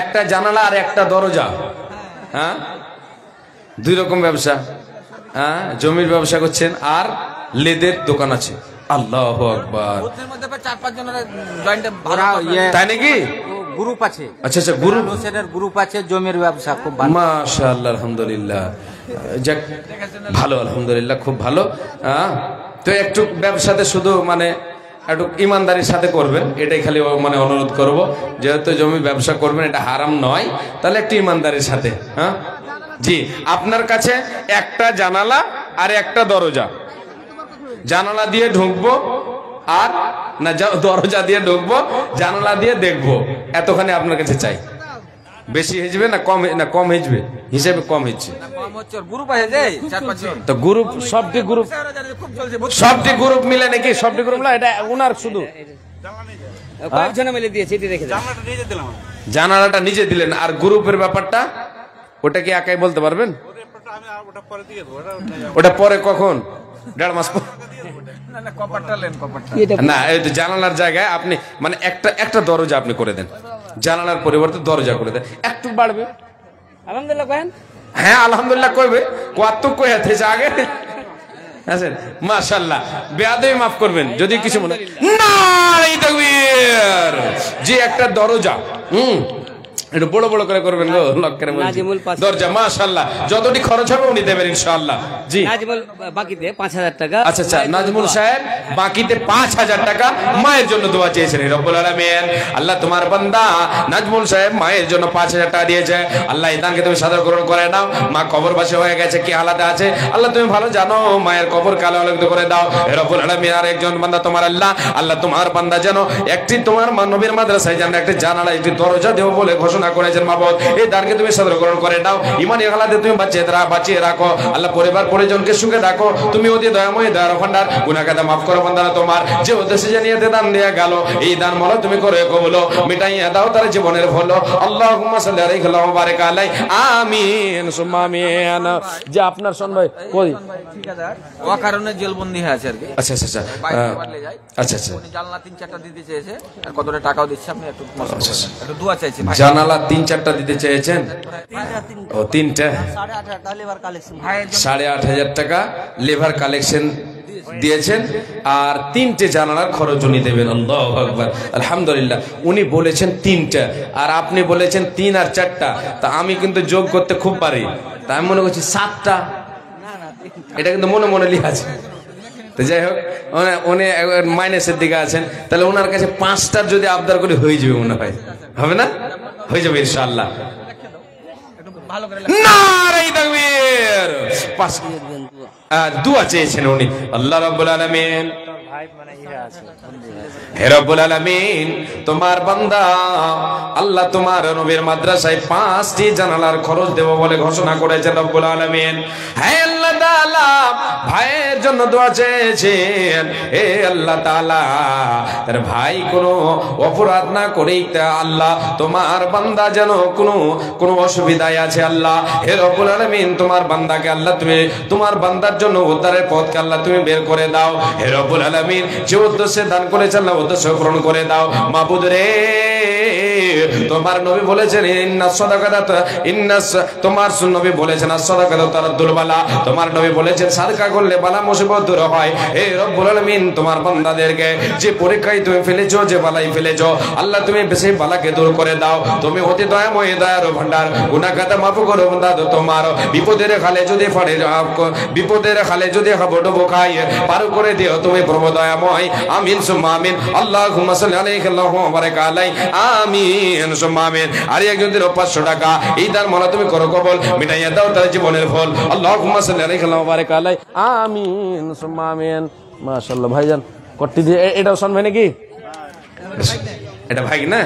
একটা জানালা আর একটা দরজা। হ্যাঁ, 2 রকম ব্যবসা। হ্যাঁ, জমির ব্যবসা করছেন আর লেদের দোকান আছে। আল্লাহু আকবার। তাই নাকি? গ্রুপ আছে। আচ্ছা, গ্রুপ গ্রুপ আছে, জমির ব্যবসা খুব ভালো। মাশাআল্লাহ, আলহামদুলিল্লাহ। যাক, ভালো, আলহামদুলিল্লাহ, খুব ভালো। তো একটু ব্যবসাতে শুধু মানে একটু ইমানদারির সাথে করবেন, এটাই খালি মানে অনুরোধ করব। যেহেতু জমি ব্যবসা করবেন, এটা হারাম নয়, তাহলে একটু ইমানদারির সাথে। হ্যাঁ জি, আপনার কাছে একটা জানালা আর একটা দরজা। জানালা দিয়ে ঢুকবো আর না দরজা দিয়ে ঢুকবো, জানালা দিয়ে দেখবো, এতখানি আপনার কাছে চাই। বেশি হিজবে না কম হিজবে? হিসেবে কম হিজছে তো গ্রুপ, সবটি গ্রুপ মিলে নাকি? সবটি গ্রুপ না, এটা ওনার শুধু জানালাটা নিজে দিলেন। আর গ্রুপের ব্যাপারটা ওটা কি একাই বলতে পারবেন? ওটা পরে কখন? 1.5 মাস পর না, জানালার জায়গায় আপনি মানে একটা দরজা আপনি করে দেন, জানালার পরিবর্তে দরজা করে দেন, একটু বাড়বে। আলহামদুলিল্লাহ কহেন। হ্যাঁ, আলহামদুলিল্লাহ কইবে, কত কয়ে থেছে আগে। আছেন মাশাআল্লাহ, বেয়াদবি মাফ করবেন যদি কিছু মনে নারী তাকবীর। যে একটা দরজা, একটু বড় বড় করে করবেন গো, লক্ষ্যের দরজা। মাশাআল্লাহ, যতটি খরচ হবে উনি দেবেন ইনশাআল্লাহ। জি, নাজমুল বাকিতে 5000 টাকা। আচ্ছা, নাজমুল সাহেব বাকিতে 5000 টাকা মায়ের জন্য দোয়া চেয়েছেন। রব্বুল আলামিন, আল্লাহ তোমার বান্দা নাজমুল সাহেব মায়ের জন্য 5000 টাকা দিয়েছে। আল্লাহ এই দানকে তুমি সাদর গ্রহণ করে নাও। মা কবরবাসী হয়ে গেছে, কি হালাতে আছে আল্লাহ তুমি ভালো জানো। মায়ের কবর কালো আলোকিত করে দাও রব্বুল আলামিন। আর একজন বান্দা তোমার আল্লাহ তোমার বান্দা যেন একটি তোমার নবীর মাদ্রাসায় যেন একটি জানালা, একটি দরজা দেব বলে ঘোষণা করেছেন মাবুদ। এই দানকে তুমি সাদর গ্রহণ করে নাও। ইমানি হালাতে তুমি বাঁচিয়ে রাখো আল্লাহ। পরিবার পরিজনকে সুখে রাখো। তুমি অতি দয়াময়, দয়ার ভান্ডার। গুনাহ খাতা মাফ করো বান্দারা তোমার। যে উদ্দেশ্যে জানিয়ে দান দেয়া গেল, এই দান মল তুমি করে কবুল মিটাইয়া দাও তার জীবনের ভুল। আল্লাহুম্মা সাল্লি আলাইহি ওয়া বারিক আলাইহি। আমিন সুম্মা আমিন। যে আপনার শোন ভাই কই ও কারণে জেলবন্দি হয়ে আছে আর কি। আচ্ছা, উনি জানলা 3-4টা দিতে চেয়েছে, আর কতটা টাকাও দিচ্ছে। আপনি একটু দোয়া চাইছেন। জানালা 3-4টা দিতে চেয়েছেন? ও 3টা 8,500 টাকা লেবার কালেকশন দিয়েছেন। আর 3টে জানালার খরচ উনি দেবেন। আল্লাহু আকবার, আলহামদুলিল্লাহ। উনি বলেছেন 3টা আর আপনি বলেছেন 3 আর 4টা। তা আমি কিন্তু যোগ করতে খুব পারি, তা আমি মনে করছি 7টা। এটা কিন্তু মনে মনে লিখা আছে। তো যাই হোক, উনি মাইনাসের দিকে আছেন, তাহলে ওনার কাছে 5টার যদি আবদার করে হয়ে যাবে মনে হয়। হবে না? হয়ে যাবে ইনশাআল্লাহ। নারে তাকবীর। দোয়া চেয়েছেন উনি। আল্লাহ রাব্বুল আলামিন, হে রব্বুল আলামিন, তোমার বান্দা আল্লাহ তোমার নবীর মাদ্রাসায় 5টি জানালার খরচ দেব বলে ঘোষণা করেছেন রব্বুল আলামিন। হে আল্লাহ তাআলা, ভাইয়ের জন্য দোয়া চেয়েছেন। হে আল্লাহ তাআলা, তার ভাই কোনো অপরাধ না করেই আল্লাহ তোমার বান্দা যেন কোনো অসুবিধায় আছে আল্লাহ। হে রব্বুল আলামিন, তোমার বান্দাকে আল্লাহ তুমি তোমার বান্দার জন্য উদ্ধারের পথকে আল্লাহ তুমি বের করে দাও। হে রব্বুল আলামিন, যে উদ্দেশ্যে দান করেছেন আল্লাহ উদ্দেশ্য পূরণ করে দাও। মাবুদ রে, তোমার নবী বলেছেন তোমার নবী বলেছেন as-সাদাকাতু তারাদ্দুল বালা। তোমার নবী বলেছেন সাদকা করলে বালা মুসিবত দূর হয়। হে রব্বুল আলামিন, তোমার বান্দাদেরকে যে পরীক্ষায় তুমি ফেলেছো, যে বালাই ফেলেছো আল্লাহ তুমি বেশি বালাকে দূর করে দাও। তুমি অতি দয়াময়, দয়ার ভান্ডার। গুনাহ খাতা মাফ করো বান্দা তোমার। বিপদের খালে যদি হাবুডুবু খাই পার করে দিও তুমি প্রভু দয়াময়। আমিন সুম্মা আমিন। আল্লাহুম্মা সাল্লি আলাইহি ওয়া বারিক আলাইহি। আমিন সুম্মা আমিন। আর একজন দিল 500 টাকা, এই দান মালা তুমি করো কবুল, মিটাইয়া দাও তার জীবনের ভুল। আল্লাহুম্মা সাল্লি আলাইহি ওয়া বারিক আলাইহি। আমিন সুম্মা আমিন। মাশাআল্লাহ ভাইজান, কট্টি দিয়ে এটাও শুনবে নাকি? এটা ভাই না?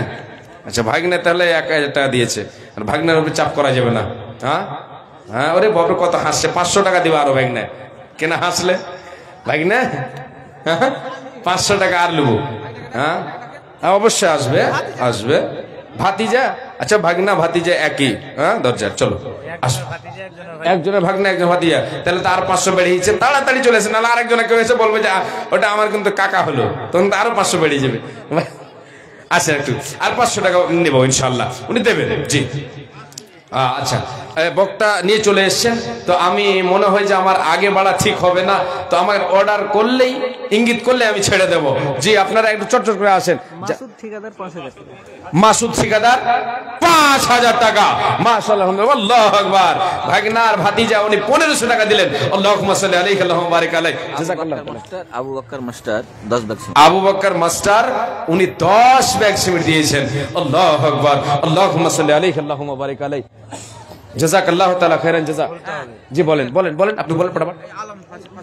আচ্ছা, ভাই না, তাহলে 1000 টাকা দিয়েছে। আর ভাগনার উপরে চাপ করা যাবে না। হ্যাঁ, ওরে বাবরে কত হাসছে। 500 টাকা দিবা আরো ভাগনা। কেন হাসলে ভাগনা? 500 টাকা আর লুবো। অবশ্যই আসবে, আসবে। ভাতিজা, আচ্ছা ভাগনা ভাতিজা একই, হ্যাঁ দরজার, চলো আসো। একজনের ভাগনা একজন ভাতিজা, তাহলে তো আর 500 বেড়েছে। তাড়াতাড়ি চলে আসে, নাহলে আরেকজনে কেউ এসে বলবে যে ওটা আমার কিন্তু কাকা হলো, তখন তো আরো 500 বেড়ে যাবে। আচ্ছা একটু আর 500 টাকা নেবো ইনশাল্লাহ, উনি দেবেন। জি আচ্ছা, বক্তা নিয়ে চলে এসছেন, তো আমি মনে হয় যে আমার আগে বাড়া ঠিক হবে না, তো আমার অর্ডার করলেই, ইঙ্গিত করলে আমি ছেড়ে দেব। জি আপনারা একটু চটচট করে আসেন। মাসুদ ঠিকাদার 5000 টাকা, মাশাআল্লাহ, আল্লাহু আকবার। ভাগনার ভাতিজা উনি 1500 টাকা দিলেন। আল্লাহুম্মা সাল্লি আলাইহি আল্লাহুম্মা বারিক আলাইহি। জাযাকাল্লাহ। Abu Bakar master 10 bag Abu Bakar master উনি 10 ব্যাগ সিমেন্ট দিয়েছেন। আল্লাহু আকবার। আল্লাহুম্মা সাল্লি আলাইহি আল্লাহুম্মা বারিক আলাইহি। জাযাকাল্লাহু তাআলা খায়রান জাযা। জি বলেন বলেন বলেন, আপনি বলেন ফটাফট।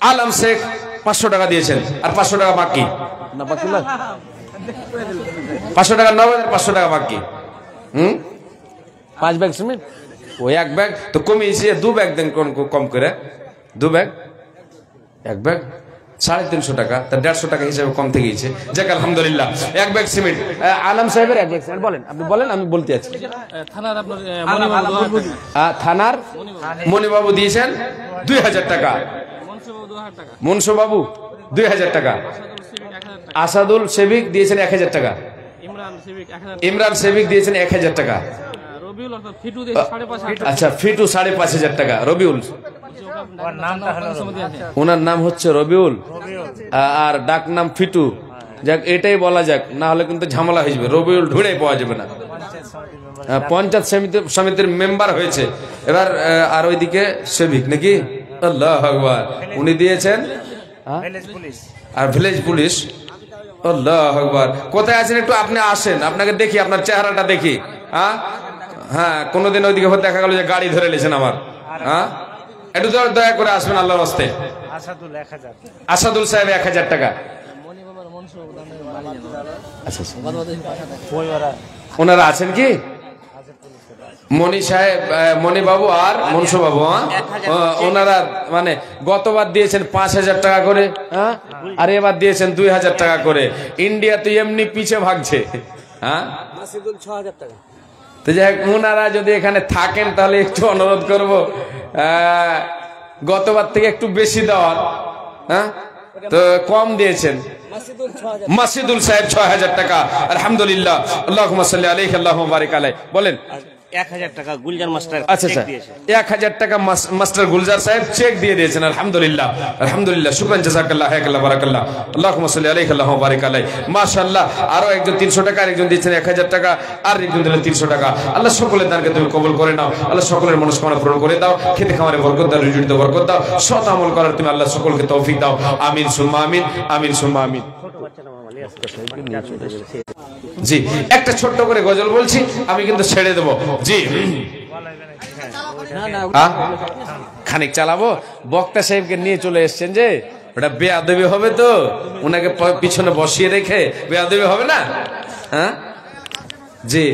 আলম শেখ 500 টাকা দিয়েছেন, আর 500 টাকা বাকি না, বাকি না 500 টাকা নগদ, 500 টাকা বাকি। 5 ব্যাগ সিমেন্ট, ওই 1 ব্যাগ তো কমিয়েছে, 2 ব্যাগ দেন কম করে, 2 ব্যাগ, 1 ব্যাগ 350 টাকা, তার 150 টাকা হিসেবে কম থেকে গেছে। যাক আলহামদুলিল্লাহ, 1 ব্যাগ সিমেন্ট আলম সাহেবের 1 ব্যাগ সিমেন্ট। বলেন, আপনি বলেন, আমি বলতে আছি। থানার মনিবাবু দিয়েছেন 2000 টাকা, মনসুবাবু 2000 টাকা, আসাদুল সেবিক দিয়েছেন 1000 টাকা, ইমরান সেবিক দিয়েছেন 1000 টাকা, আচ্ছা ফিটু 5,500 টাকা, রবিউল, ওনার নাম হচ্ছে রবিউল আর ডাক নাম ফিটু। যাক এটাই বলা যাক, না হলে কিন্তু ঝামেলা হয়ে যাবে, রবিউল ঢুড়ে পাওয়া যাবে না। পঞ্চায়েত সমিতির মেম্বার হয়েছে এবার, আর ওইদিকে সেবিক নাকি, আল্লাহু আকবার, উনি দিয়েছেন। আর ভিলেজ পুলিশ, আল্লাহু আকবার। কোথায় আছেন একটু আপনি আসেন, আপনাকে দেখি, আপনার চেহারাটা দেখি। হ্যাঁ কোনোদিন ওইদিকে দেখা গেল যে গাড়ি ধরে নিয়েছেন আমার, হ্যাঁ একটু দয়া করে আসবেন আল্লাহর রাস্তে। আসাদুল সাহেব 1000 টাকা, ওনারা আছেন কি? মনি সাহেব, মনি বাবু আর মনসু বাবু, ওনারা মানে গতবার দিয়েছেন 5000 টাকা করে, আর এবার দিয়েছেন 2000 টাকা করে। ইন্ডিয়া তো এমনি পিছে ভাগছে। হ্যাঁ তো যাই হোক, ওনারা যদি এখানে থাকেন তাহলে একটু অনুরোধ করব গতবার থেকে একটু বেশি দেওয়ার। হ্যাঁ তো কম দিয়েছেন। মাসিদুল সাহেব 6000 টাকা, আলহামদুলিল্লাহ, আল্লাহুম্মা সাল্লি আলাইহি আল্লাহুম্মা বারিক আলাইহি। বলেন 1000 টাকা গুলজার মাস্টার, আচ্ছা আচ্ছা 1000 টাকা মাস্টার গুলজার সাহেব চেক দিয়ে দিয়েছেন। আলহামদুলিল্লাহ, আলহামদুলিল্লাহ, শুকরান জাযাকাল্লাহ, হায়াকাল্লাহ, বারাকাল্লাহ, আল্লাহুম্মা সাল্লি আলাইহি আল্লাহুম্মা বারিক আলাইহি। মাশাআল্লাহ, আরো একজন 300 টাকা, আরেকজন দিয়েছেন 1000 টাকা, আর একজন দিলেন 300 টাকা। আল্লাহ সকলের দানকে তুমি কবুল করে নাও, আল্লাহ সকলের মনস্কামনা পূরণ করে দাও, খেতে খামারে বরকত দাও, রুজিতে বরকত দাও, সৎ আমল করার তুমি আল্লাহ সকলকে তৌফিক দাও। আমিন সুম্মা আমিন, আমিন সুম্মা আমিন। জি একটা ছোট্ট করে গজল বলছি, আমি কিন্তু ছেড়ে দেবো। জি খানিক চালাবো। বক্তা সাহেবকে নিয়ে চলে এসছেন যে, ওটা বেয়াদবি হবে তো, ওনাকে পিছনে বসিয়ে রেখে বেয়াদবি হবে না। হ্যাঁ জি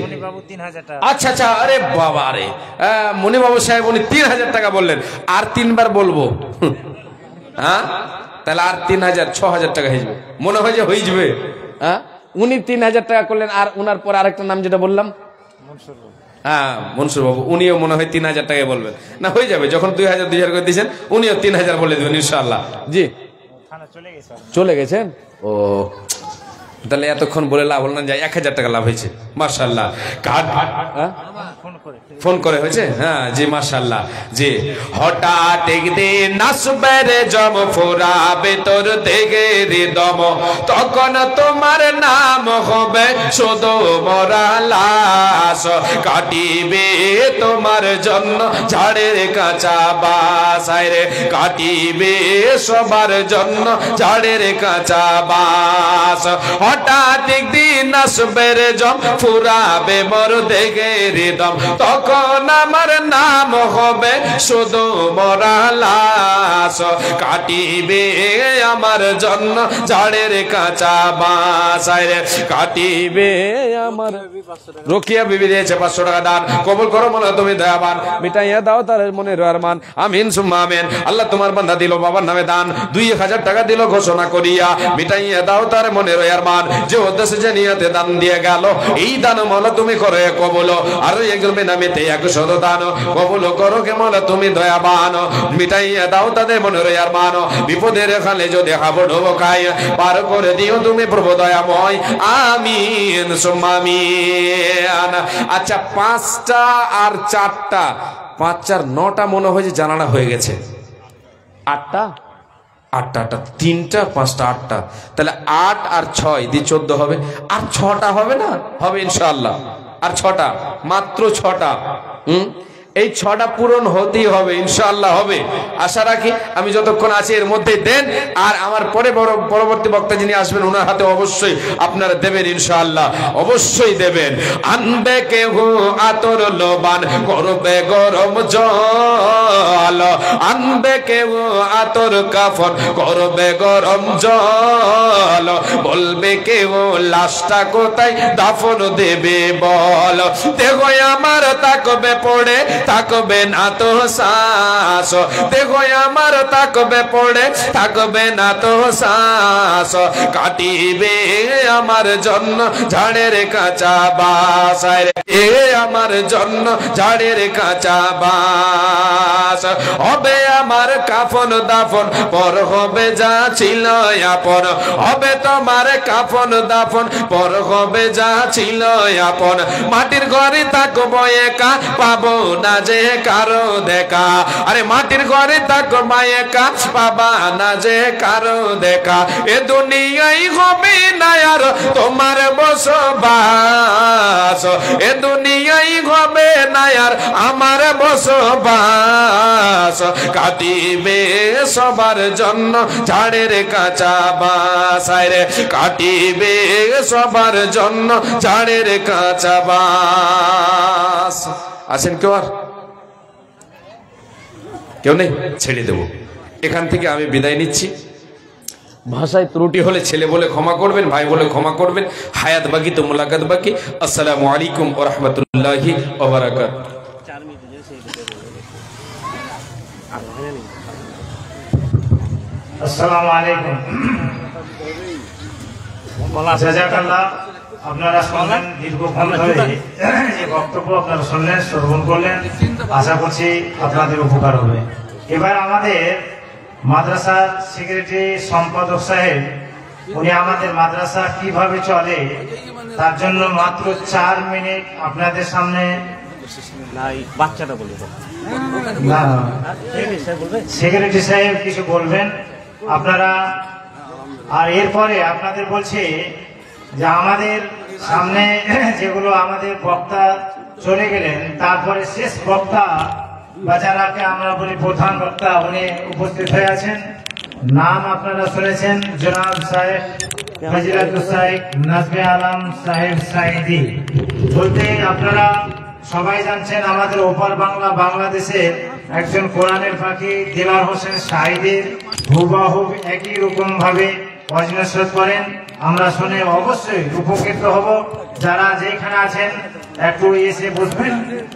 আচ্ছা আচ্ছা, আরে বাবা রে, মনিবাবু সাহেব উনি 3000 টাকা বললেন, আর 3 বার বলবো। হ্যাঁ তাহলে আর 3000, 6000 টাকা হয়ে যাবে, মনে হয় যে হয়ে যাবে। হ্যাঁ উনি 3000 টাকা করলেন, আর উনার পর আরেকটা নাম যেটা বললাম, হ্যাঁ মনসুর বাবু, উনিও মনে হয় 3000 টাকায় বলবেন। না হয়ে যাবে, যখন 2000 করে দিয়েছেন উনিও 3000 বলে দেবেন ইনশাআল্লাহ। জি চলে গেছেন, ও তাহলে এতক্ষণ বলে লাভ হল না, যায় 1000 টাকা লাভ হয়েছে। মাশাআল্লাহ, ফোন করে হয়েছে। হ্যাঁ জি মাশাআল্লাহ। জি হঠাৎ একদিন নাসবের জম ফুরাবে তোর থেকে হৃদম, তখন তোমার নাম হবে শুধু মরা লাশ, কাটিবে তোমার জন্য ঝাড়ের কাঁচা বাস, রে কাটিবে সবার জন্য ঝাড়ের কাঁচা বাস। হঠাৎ একদিন নাসবের জম ফুরাবে মোর দেখে হৃদম, তখন আমার নাম হবে শুধু মরা লাশ। কাটিবে আমার জন্য ঝাড়ের কাঁচা বাঁশ, রে কাটিবে আমার। রোকিয়া বিবি দিয়েছে 500 টাকা দান, কবুল করো মোলা তুমি দয়াবান, মিটাইয়া দাও তার মনের আরমান, আমিন সুম্মা আমিন। আল্লাহ তোমার বান্দা দিল বাবার নামে দান, 2000 টাকা দিল ঘোষণা করিয়া, মিটাইয়া দাও তার মনের আরমান। যে উদ্দেশ্যে যে নিয়তে দান দিয়ে গেল, এই দান মোলা তুমি করো কবুল। আর একজন বেনামিতে 100 দান কবুল করো কে মোলা তুমি দয়াবান, মিটাইয়া দাও তাদের মনের আরমান। বিপদের খালে যদি হাবুড খাই, পার করে দিও তুমি প্রভু দয়াময়, আমিন সুম্মা আমিন। আচ্ছা 5টা আর 4টা, 5 4 9টা মনে হয় যে জানানা হয়ে গেছে। 8টা 3টা 5টা 8টা, তাহলে 8 আর 6 দিয়ে 14 হবে। আর 6টা হবে না? হবে ইনশাআল্লাহ। আর 6টা, মাত্র 6টা। এই 6টা পূরণ হতেই হবে ইনশাআল্লাহ, হবে আশা রাখি। আমি যতক্ষণ আছি এর মধ্যে দেন, আর আমার পরে পরবর্তী বক্তা যিনি আসবেন ওনার হাতে অবশ্যই আপনারা দেবেন ইনশাআল্লাহ, অবশ্যই দেবেন। আনবে কেহ আতর লোবান, করবে গরম জল, আনবে কেহ আতর কাফন, করবে গরম জল, বলবে কেহ লাশটা কোথায় দাফন দেবে বল। দেখো আমার তাকবে পড়ে, থাকবে না তো শ্বাস, দেখো আমার তাকবে পড়ে, থাকবে না তো শ্বাস। কাটিবে আমার জন্য ঝাড়ের কাঁচা বাঁশ, এ আমার জন্য ঝাড়ের কাঁচা বাঁশ। হবে আমার কাফন দাফন, পর হবে যা ছিল আপন, হবে তোমার কাফন দাফন, পর হবে যা ছিল আপন। মাটির ঘরে থাকবো একা, পাবো না যে কারো দেখা, আরে মাটির ঘরে থাকবো একা, পাবা না যে কারো দেখা। এ দুনিয়াই হবে না আর তোমার বসবাস, এ দুনিয়াই হবে না আর আমার বসবাস। কাটিবে সবার জন্য ঝাড়ের কাঁচা বাঁশ, রে কাটিবে সবার জন্য ঝাড়ের কাঁচা বাঁশ। আছেন কেউ? আর কেউ নেই? ছেড়ে দেব। এখান থেকে আমি বিদায় নিচ্ছি। ভাষায় ত্রুটি হলে ছেলে বলে ক্ষমা করবেন, ভাই বলে ক্ষমা করবেন। হায়াত বাকি তো মুলাকাত বাকি। আসসালামু আলাইকুম ওয়া রাহমাতুল্লাহি ওয়া বারাকাতুহু। আসসালামু আলাইকুম। জাযাকাল্লাহ। আপনারা শুনলেন, দীর্ঘক্ষণ ধরে যে বক্তব্য আপনারা শুনলেন, শ্রবণ করলেন, আশা করছি আপনাদের উপকার হবে। এবার আমাদের মাদ্রাসার সেক্রেটারি সম্পাদক সাহেব, উনি আমাদের মাদ্রাসা কিভাবে চলে তার জন্য মাত্র 4 মিনিট আপনাদের সামনে বাচ্চাটা বলে সেক্রেটারি সাহেব কিছু বলবেন আপনারা। আর এরপরে আপনাদের বলছি যে আমাদের সামনে যেগুলো আমাদের বক্তা চলে গেলেন, তারপরে শেষ বক্তা বা যারাকে আমরা বলি প্রধান বক্তা, উনি উপস্থিত হয়ে আছেন। নাম আপনারা শুনেছেন, জনাব সাহেব ফজিলাতুল সাহেব নাজমে আলম সাহেব সাইদি। বলতে আপনারা সবাই জানছেন আমাদের ওপার বাংলা বাংলাদেশের একজন কোরআনের পাখি দিলার হোসেন সাইদির হুবহুব একই রকম ভাবে অজনসরত করেন। আমরা শুনে অবশ্যই উপকৃত হব। যারা যেখানে আছেন একটু এসে বসবেন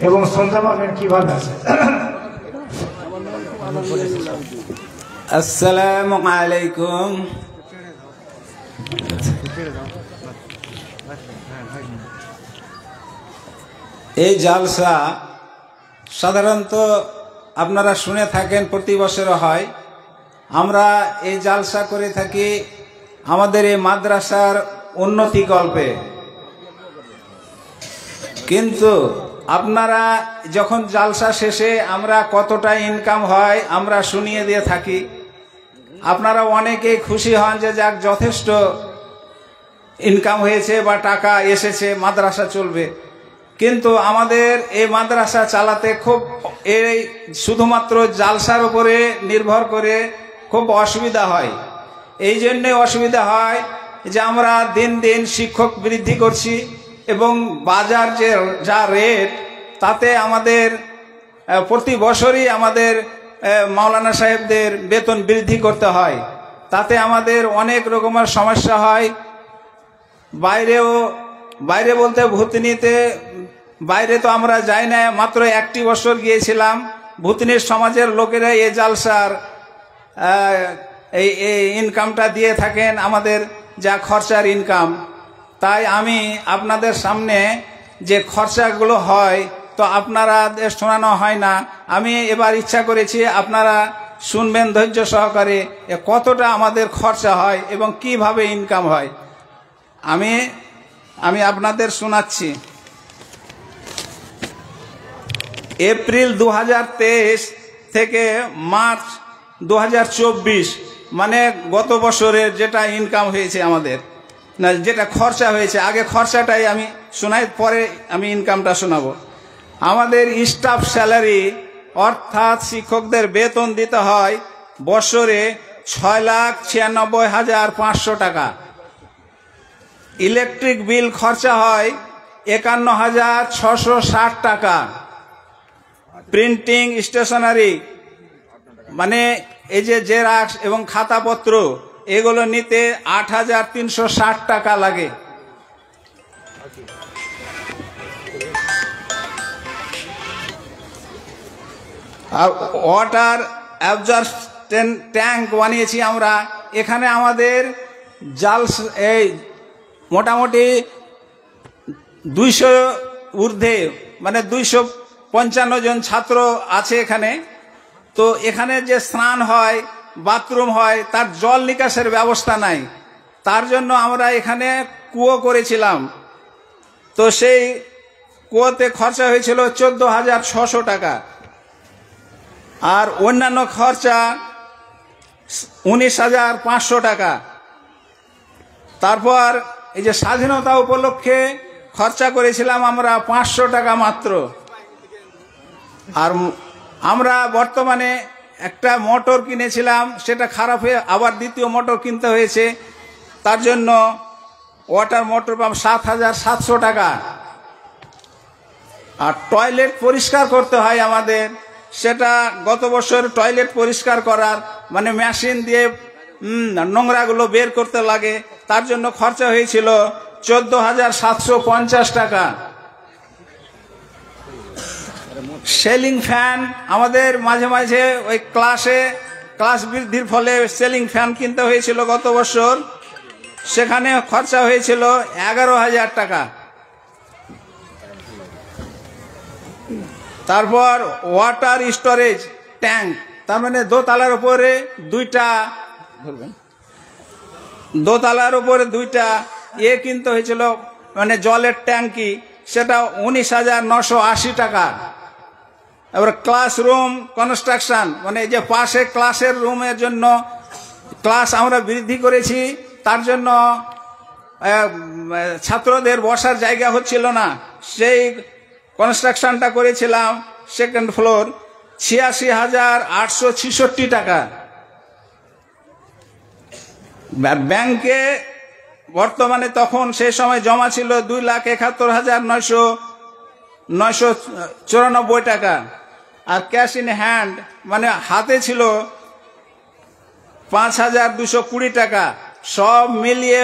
এবং শুনতে পাবেন কিভাবে আছে। আসসালামু আলাইকুম। এই জালসা সাধারণত আপনারা শুনে থাকেন, প্রতি বছর হয়। আমরা এই জালসা করে থাকি আমাদের এই মাদ্রাসার উন্নতি কল্পে। কিন্তু আপনারা যখন জালসা শেষে আমরা কতটা ইনকাম হয় আমরা শুনিয়ে দিয়ে থাকি। আপনারা অনেকেই খুশি হন যে যাক যথেষ্ট ইনকাম হয়েছে বা টাকা এসেছে, মাদ্রাসা চলবে। কিন্তু আমাদের এই মাদ্রাসা চালাতে খুব এই শুধুমাত্র জালসার উপরে নির্ভর করে খুব অসুবিধা হয়। এই জন্যে অসুবিধা হয় যে আমরা দিন দিন শিক্ষক বৃদ্ধি করছি এবং বাজার যে যা রেট, তাতে আমাদের প্রতি বছরই আমাদের মাওলানা সাহেবদের বেতন বৃদ্ধি করতে হয়। তাতে আমাদের অনেক রকমের সমস্যা হয়। বাইরে বলতে ভূতনিতে বাইরে তো আমরা যাই না, মাত্র 1টি বছর গিয়েছিলাম। ভূতনির সমাজের লোকেরা এই জালসার এই ইনকামটা দিয়ে থাকেন, আমাদের যা খরচার ইনকাম। তাই আমি আপনাদের সামনে যে খরচাগুলো হয় তো আপনারা শোনানো হয় না, আমি এবার ইচ্ছা করেছি আপনারা শুনবেন ধৈর্য সহকারে কতটা আমাদের খরচা হয় এবং কিভাবে ইনকাম হয়। আমি আপনাদের শোনাচ্ছি। এপ্রিল 2023 থেকে মার্চ 2024, মানে গত বছরের যেটা ইনকাম হয়েছে আমাদের, না যেটা খরচা হয়েছে, আগে খরচাটাই আমি শোনাই, পরে আমি ইনকামটা শোনাবো। আমাদের স্টাফ স্যালারি অর্থাৎ শিক্ষকদের বেতন দিতে হয় বছরে 6,96,500 টাকা। ইলেকট্রিক বিল খরচা হয় 51,660 টাকা। প্রিন্টিং স্টেশনারি মানে এই যে জেরক্স এবং খাতাপত্র এগুলো নিতে 8,360 টাকা লাগে। আর ওয়াটার অ্যাবজর্পশন ট্যাঙ্ক বানিয়েছি আমরা। এখানে আমাদের জাল এই মোটামুটি 200 ঊর্ধ্বে, মানে 255 জন ছাত্র আছে এখানে। তো এখানে যে স্নান হয়, বাথরুম হয়, তার জল নিকাশের ব্যবস্থা নাই। তার জন্য আমরা এখানে কুয়ো করেছিলাম। তো সেই কুয়োতে খরচা হয়েছিল 14,600 টাকা। আর অন্যান্য খরচা 19,500 টাকা। তারপর এই যে স্বাধীনতা উপলক্ষে খরচা করেছিলাম আমরা 500 টাকা মাত্র। আর আমরা বর্তমানে একটা মোটর কিনেছিলাম, সেটা খারাপ হয়ে আবার দ্বিতীয় মোটর কিনতে হয়েছে। তার জন্য ওয়াটার মোটর পাম্প 7,700 টাকা। আর টয়লেট পরিষ্কার করতে হয় আমাদের, সেটা গত বছর টয়লেট পরিষ্কার করার মানে মেশিন দিয়ে নোংরাগুলো বের করতে লাগে, তার জন্য খরচা হয়েছিল 14,750 টাকা। সেলিং ফ্যান আমাদের মাঝে মাঝে ওই ক্লাস বৃদ্ধির ফলে সেলিং ফ্যান কিনতে হয়েছিল গত বছর, সেখানে খরচা হয়েছিল 11,000 টাকা। তারপর ওয়াটার স্টোরেজ ট্যাঙ্ক, তার মানে দোতলার উপরে দুইটা কিনতে হয়েছিল, মানে জলের ট্যাঙ্কি, সেটা 19,980 টাকা। এবার ক্লাসরুম কনস্ট্রাকশন, মানে যে পাশে ক্লাসের রুমের জন্য ক্লাস আমরা বৃদ্ধি করেছি, তার জন্য ছাত্রদের বসার জায়গা হচ্ছিল না, সেই কনস্ট্রাকশনটা করেছিলাম সেকেন্ড ফ্লোর, 86,866 টাকা। ব্যাংকে বর্তমানে তখন সেই সময় জমা ছিল 2,71,994 টাকা। আর ক্যাশ ইন হ্যান্ড মানে হাতে ছিল 5,220 টাকা। সব মিলিয়ে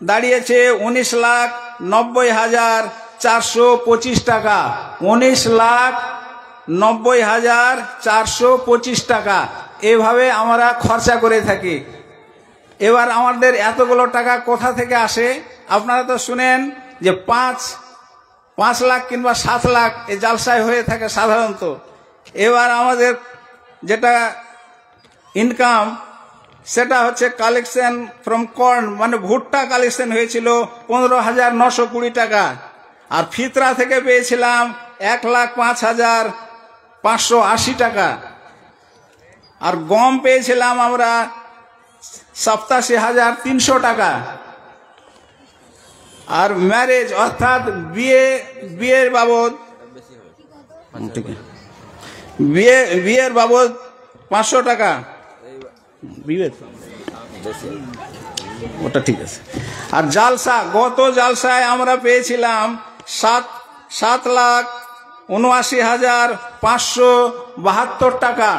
দাঁড়িয়েছে 19,90,425 টাকা। 19,90,425 টাকা এইভাবে আমরা খরচা করে থাকি। এবার আমাদের এতগুলো টাকা কোথা থেকে আসে? আপনারা তো শুনেন যে 5 লাখ কিংবা 7 লাখ এই জালসায় হয়ে থাকে সাধারণত। এবার আমাদের যেটা ইনকাম সেটা হচ্ছে কালেকশন ফ্রম কর্ন, মানে ভুট্টা কালেকশন হয়েছিল 15,920 টাকা। আর ফিতরা থেকে পেয়েছিলাম 1,05,580 টাকা। আর গম পেয়েছিলাম আমরা 87,300 টাকা। আর ম্যারেজ অর্থাৎ বিয়ের বাবদ বিয়ের বাবদ 500 টাকা। ওটা ঠিক আছে। আর জালসা, গত জালসায় আমরা পেয়েছিলাম 7,79,572 টাকা।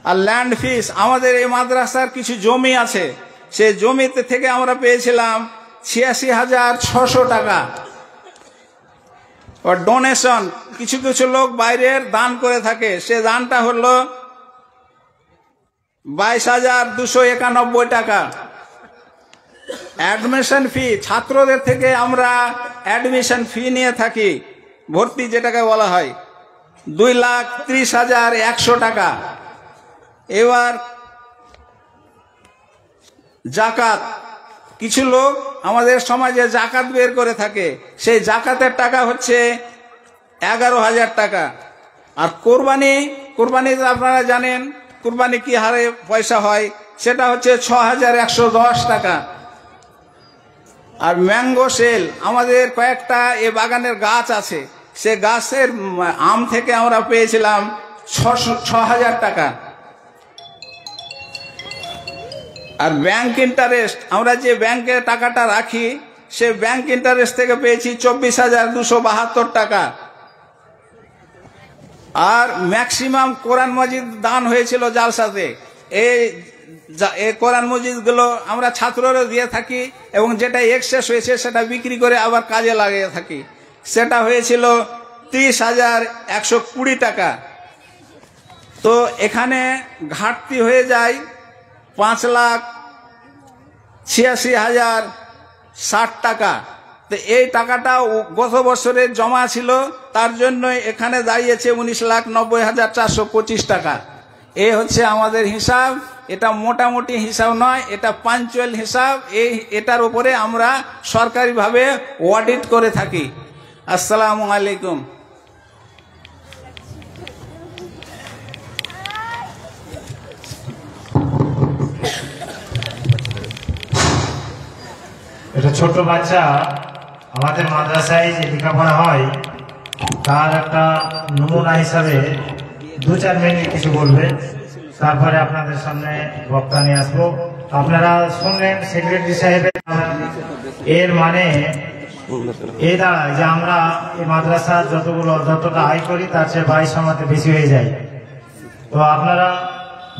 আর ল্যান্ড ফিস, আমাদের এই মাদ্রাসার কিছু জমি আছে, সেই জমিতে থেকে আমরা পেয়েছিলাম 86,600 টাকা। আর ডোনেশন, কিছু কিছু লোক বাইরের দান করে থাকে, সে দানটা হলো 22,291 টাকা। অ্যাডমিশন ফি, ছাত্রদের থেকে আমরা অ্যাডমিশন ফি নিয়ে থাকি, ভর্তি যেটাকে বলা হয়, 2,30,100 টাকা। এবার জাকাত, কিছু লোক আমাদের সমাজে জাকাত বের করে থাকে, সেই জাকাতের টাকা হচ্ছে 11,000 টাকা। আর কোরবানি, আপনারা জানেন কোরবানি কি হারে পয়সা হয়, সেটা হচ্ছে 6,110 টাকা। আর ম্যাঙ্গো সেল, আমাদের কয়েকটা এ বাগানের গাছ আছে, সে গাছের আম থেকে আমরা পেয়েছিলাম 6,000 টাকা। আর ব্যাংক ইন্টারেস্ট, আমরা যে ব্যাংকে টাকাটা রাখি, সে ব্যাংক ইন্টারেস্ট থেকে পেয়েছি 24,272 টাকা। আর ম্যাক্সিমাম কোরআন মজিদ দান হয়েছিল জালসাতে। এই কোরআন মজিদগুলো আমরা ছাত্ররা দিয়ে থাকি, এবং যেটা এক্সেস হয়েছে সেটা বিক্রি করে আবার কাজে লাগিয়ে থাকি, সেটা হয়েছিল 30,120 টাকা। তো এখানে ঘাটতি হয়ে যায় 5,86,060 টাকা। তো এই টাকাটা গত বছরের জমা ছিল, তার জন্য এখানে দাঁড়িয়েছে 19,90,425 টাকা। এই হচ্ছে আমাদের হিসাব। এটা মোটামুটি হিসাব নয়, এটা পাঞ্চুয়াল হিসাব। এটার উপরে আমরা সরকারিভাবে অডিট করে থাকি। আসসালামু আলাইকুম। এটা ছোট বাচ্চা আমাদের মাদ্রাসায় যে লেখাপড়া হয় তার একটা নমুনা হিসাবে 2-4 মিনিট কিছু বলবে, তারপরে আপনাদের সামনে বক্তা নিয়ে আসবো। আপনারা শুনলেন সেক্রেটারি সাহেবের, এর মানে এই দাঁড়ায় যে আমরা এই মাদ্রাসার যতটা আয় করি তার চেয়ে 22 সমাতে বেশি হয়ে যায়। তো আপনারা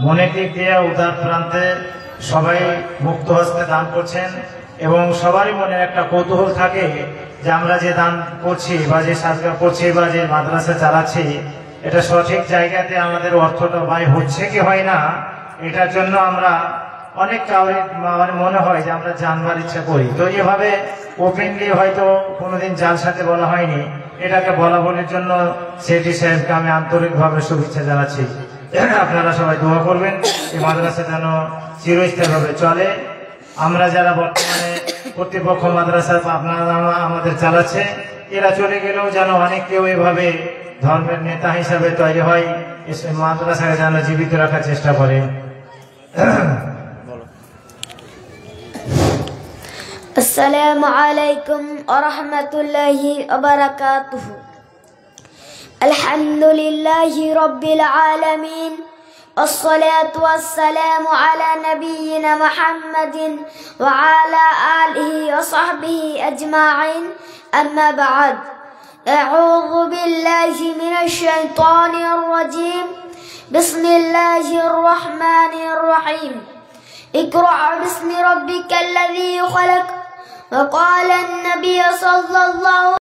মনের দিক দিয়ে উদার প্রান্তে সবাই মুক্ত হস্তে দান করছেন, এবং সবারই মনে একটা কৌতূহল থাকে যে আমরা যে দান করছি বা যে সাজগা করছি বা যে মাদ্রাসা চালাচ্ছি, এটা সঠিক জায়গাতে আমাদের অর্থটা ব্যয় হচ্ছে কি হয় না, এটার জন্য আমরা অনেক কাউরে মনে হয় যে আমরা জানবার ইচ্ছা করি। তো এভাবে ওপেনলি হয়তো কোনোদিন জালসাতে বলা হয়নি, এটাকে বলা বলার জন্য সেটি সাহেবকে আমি আন্তরিকভাবে শুভেচ্ছা জানাচ্ছি। আপনারা সবাই দোয়া করবেন এই মাদ্রাসা যেন চিরস্থায়ীভাবে চলে। আমরা যারা বর্তমানে কর্তৃপক্ষ মাদ্রাসা আপনারা আমাদের চালাচ্ছে, এরা চলে গেলেও যেন অনেক কেউ এভাবে ধর্মের নেতা হিসাবে তৈরি হয়, মাদ্রাসাকে যেন জীবিত রাখার চেষ্টা করে। আসসালামু আলাইকুম ওয়া রাহমাতুল্লাহি ওয়া বারাকাতুহু। আলহামদুলিল্লাহি রাব্বিল আলামিন, والصلاة والسلام على نبينا محمد وعلى آله وصحبه أجمعين، أما بعد. أعوذ بالله من الشيطان الرجيم. بسم الله الرحمن الرحيم. اقرأ باسم ربك الذي خلق. وقال النبي صلى الله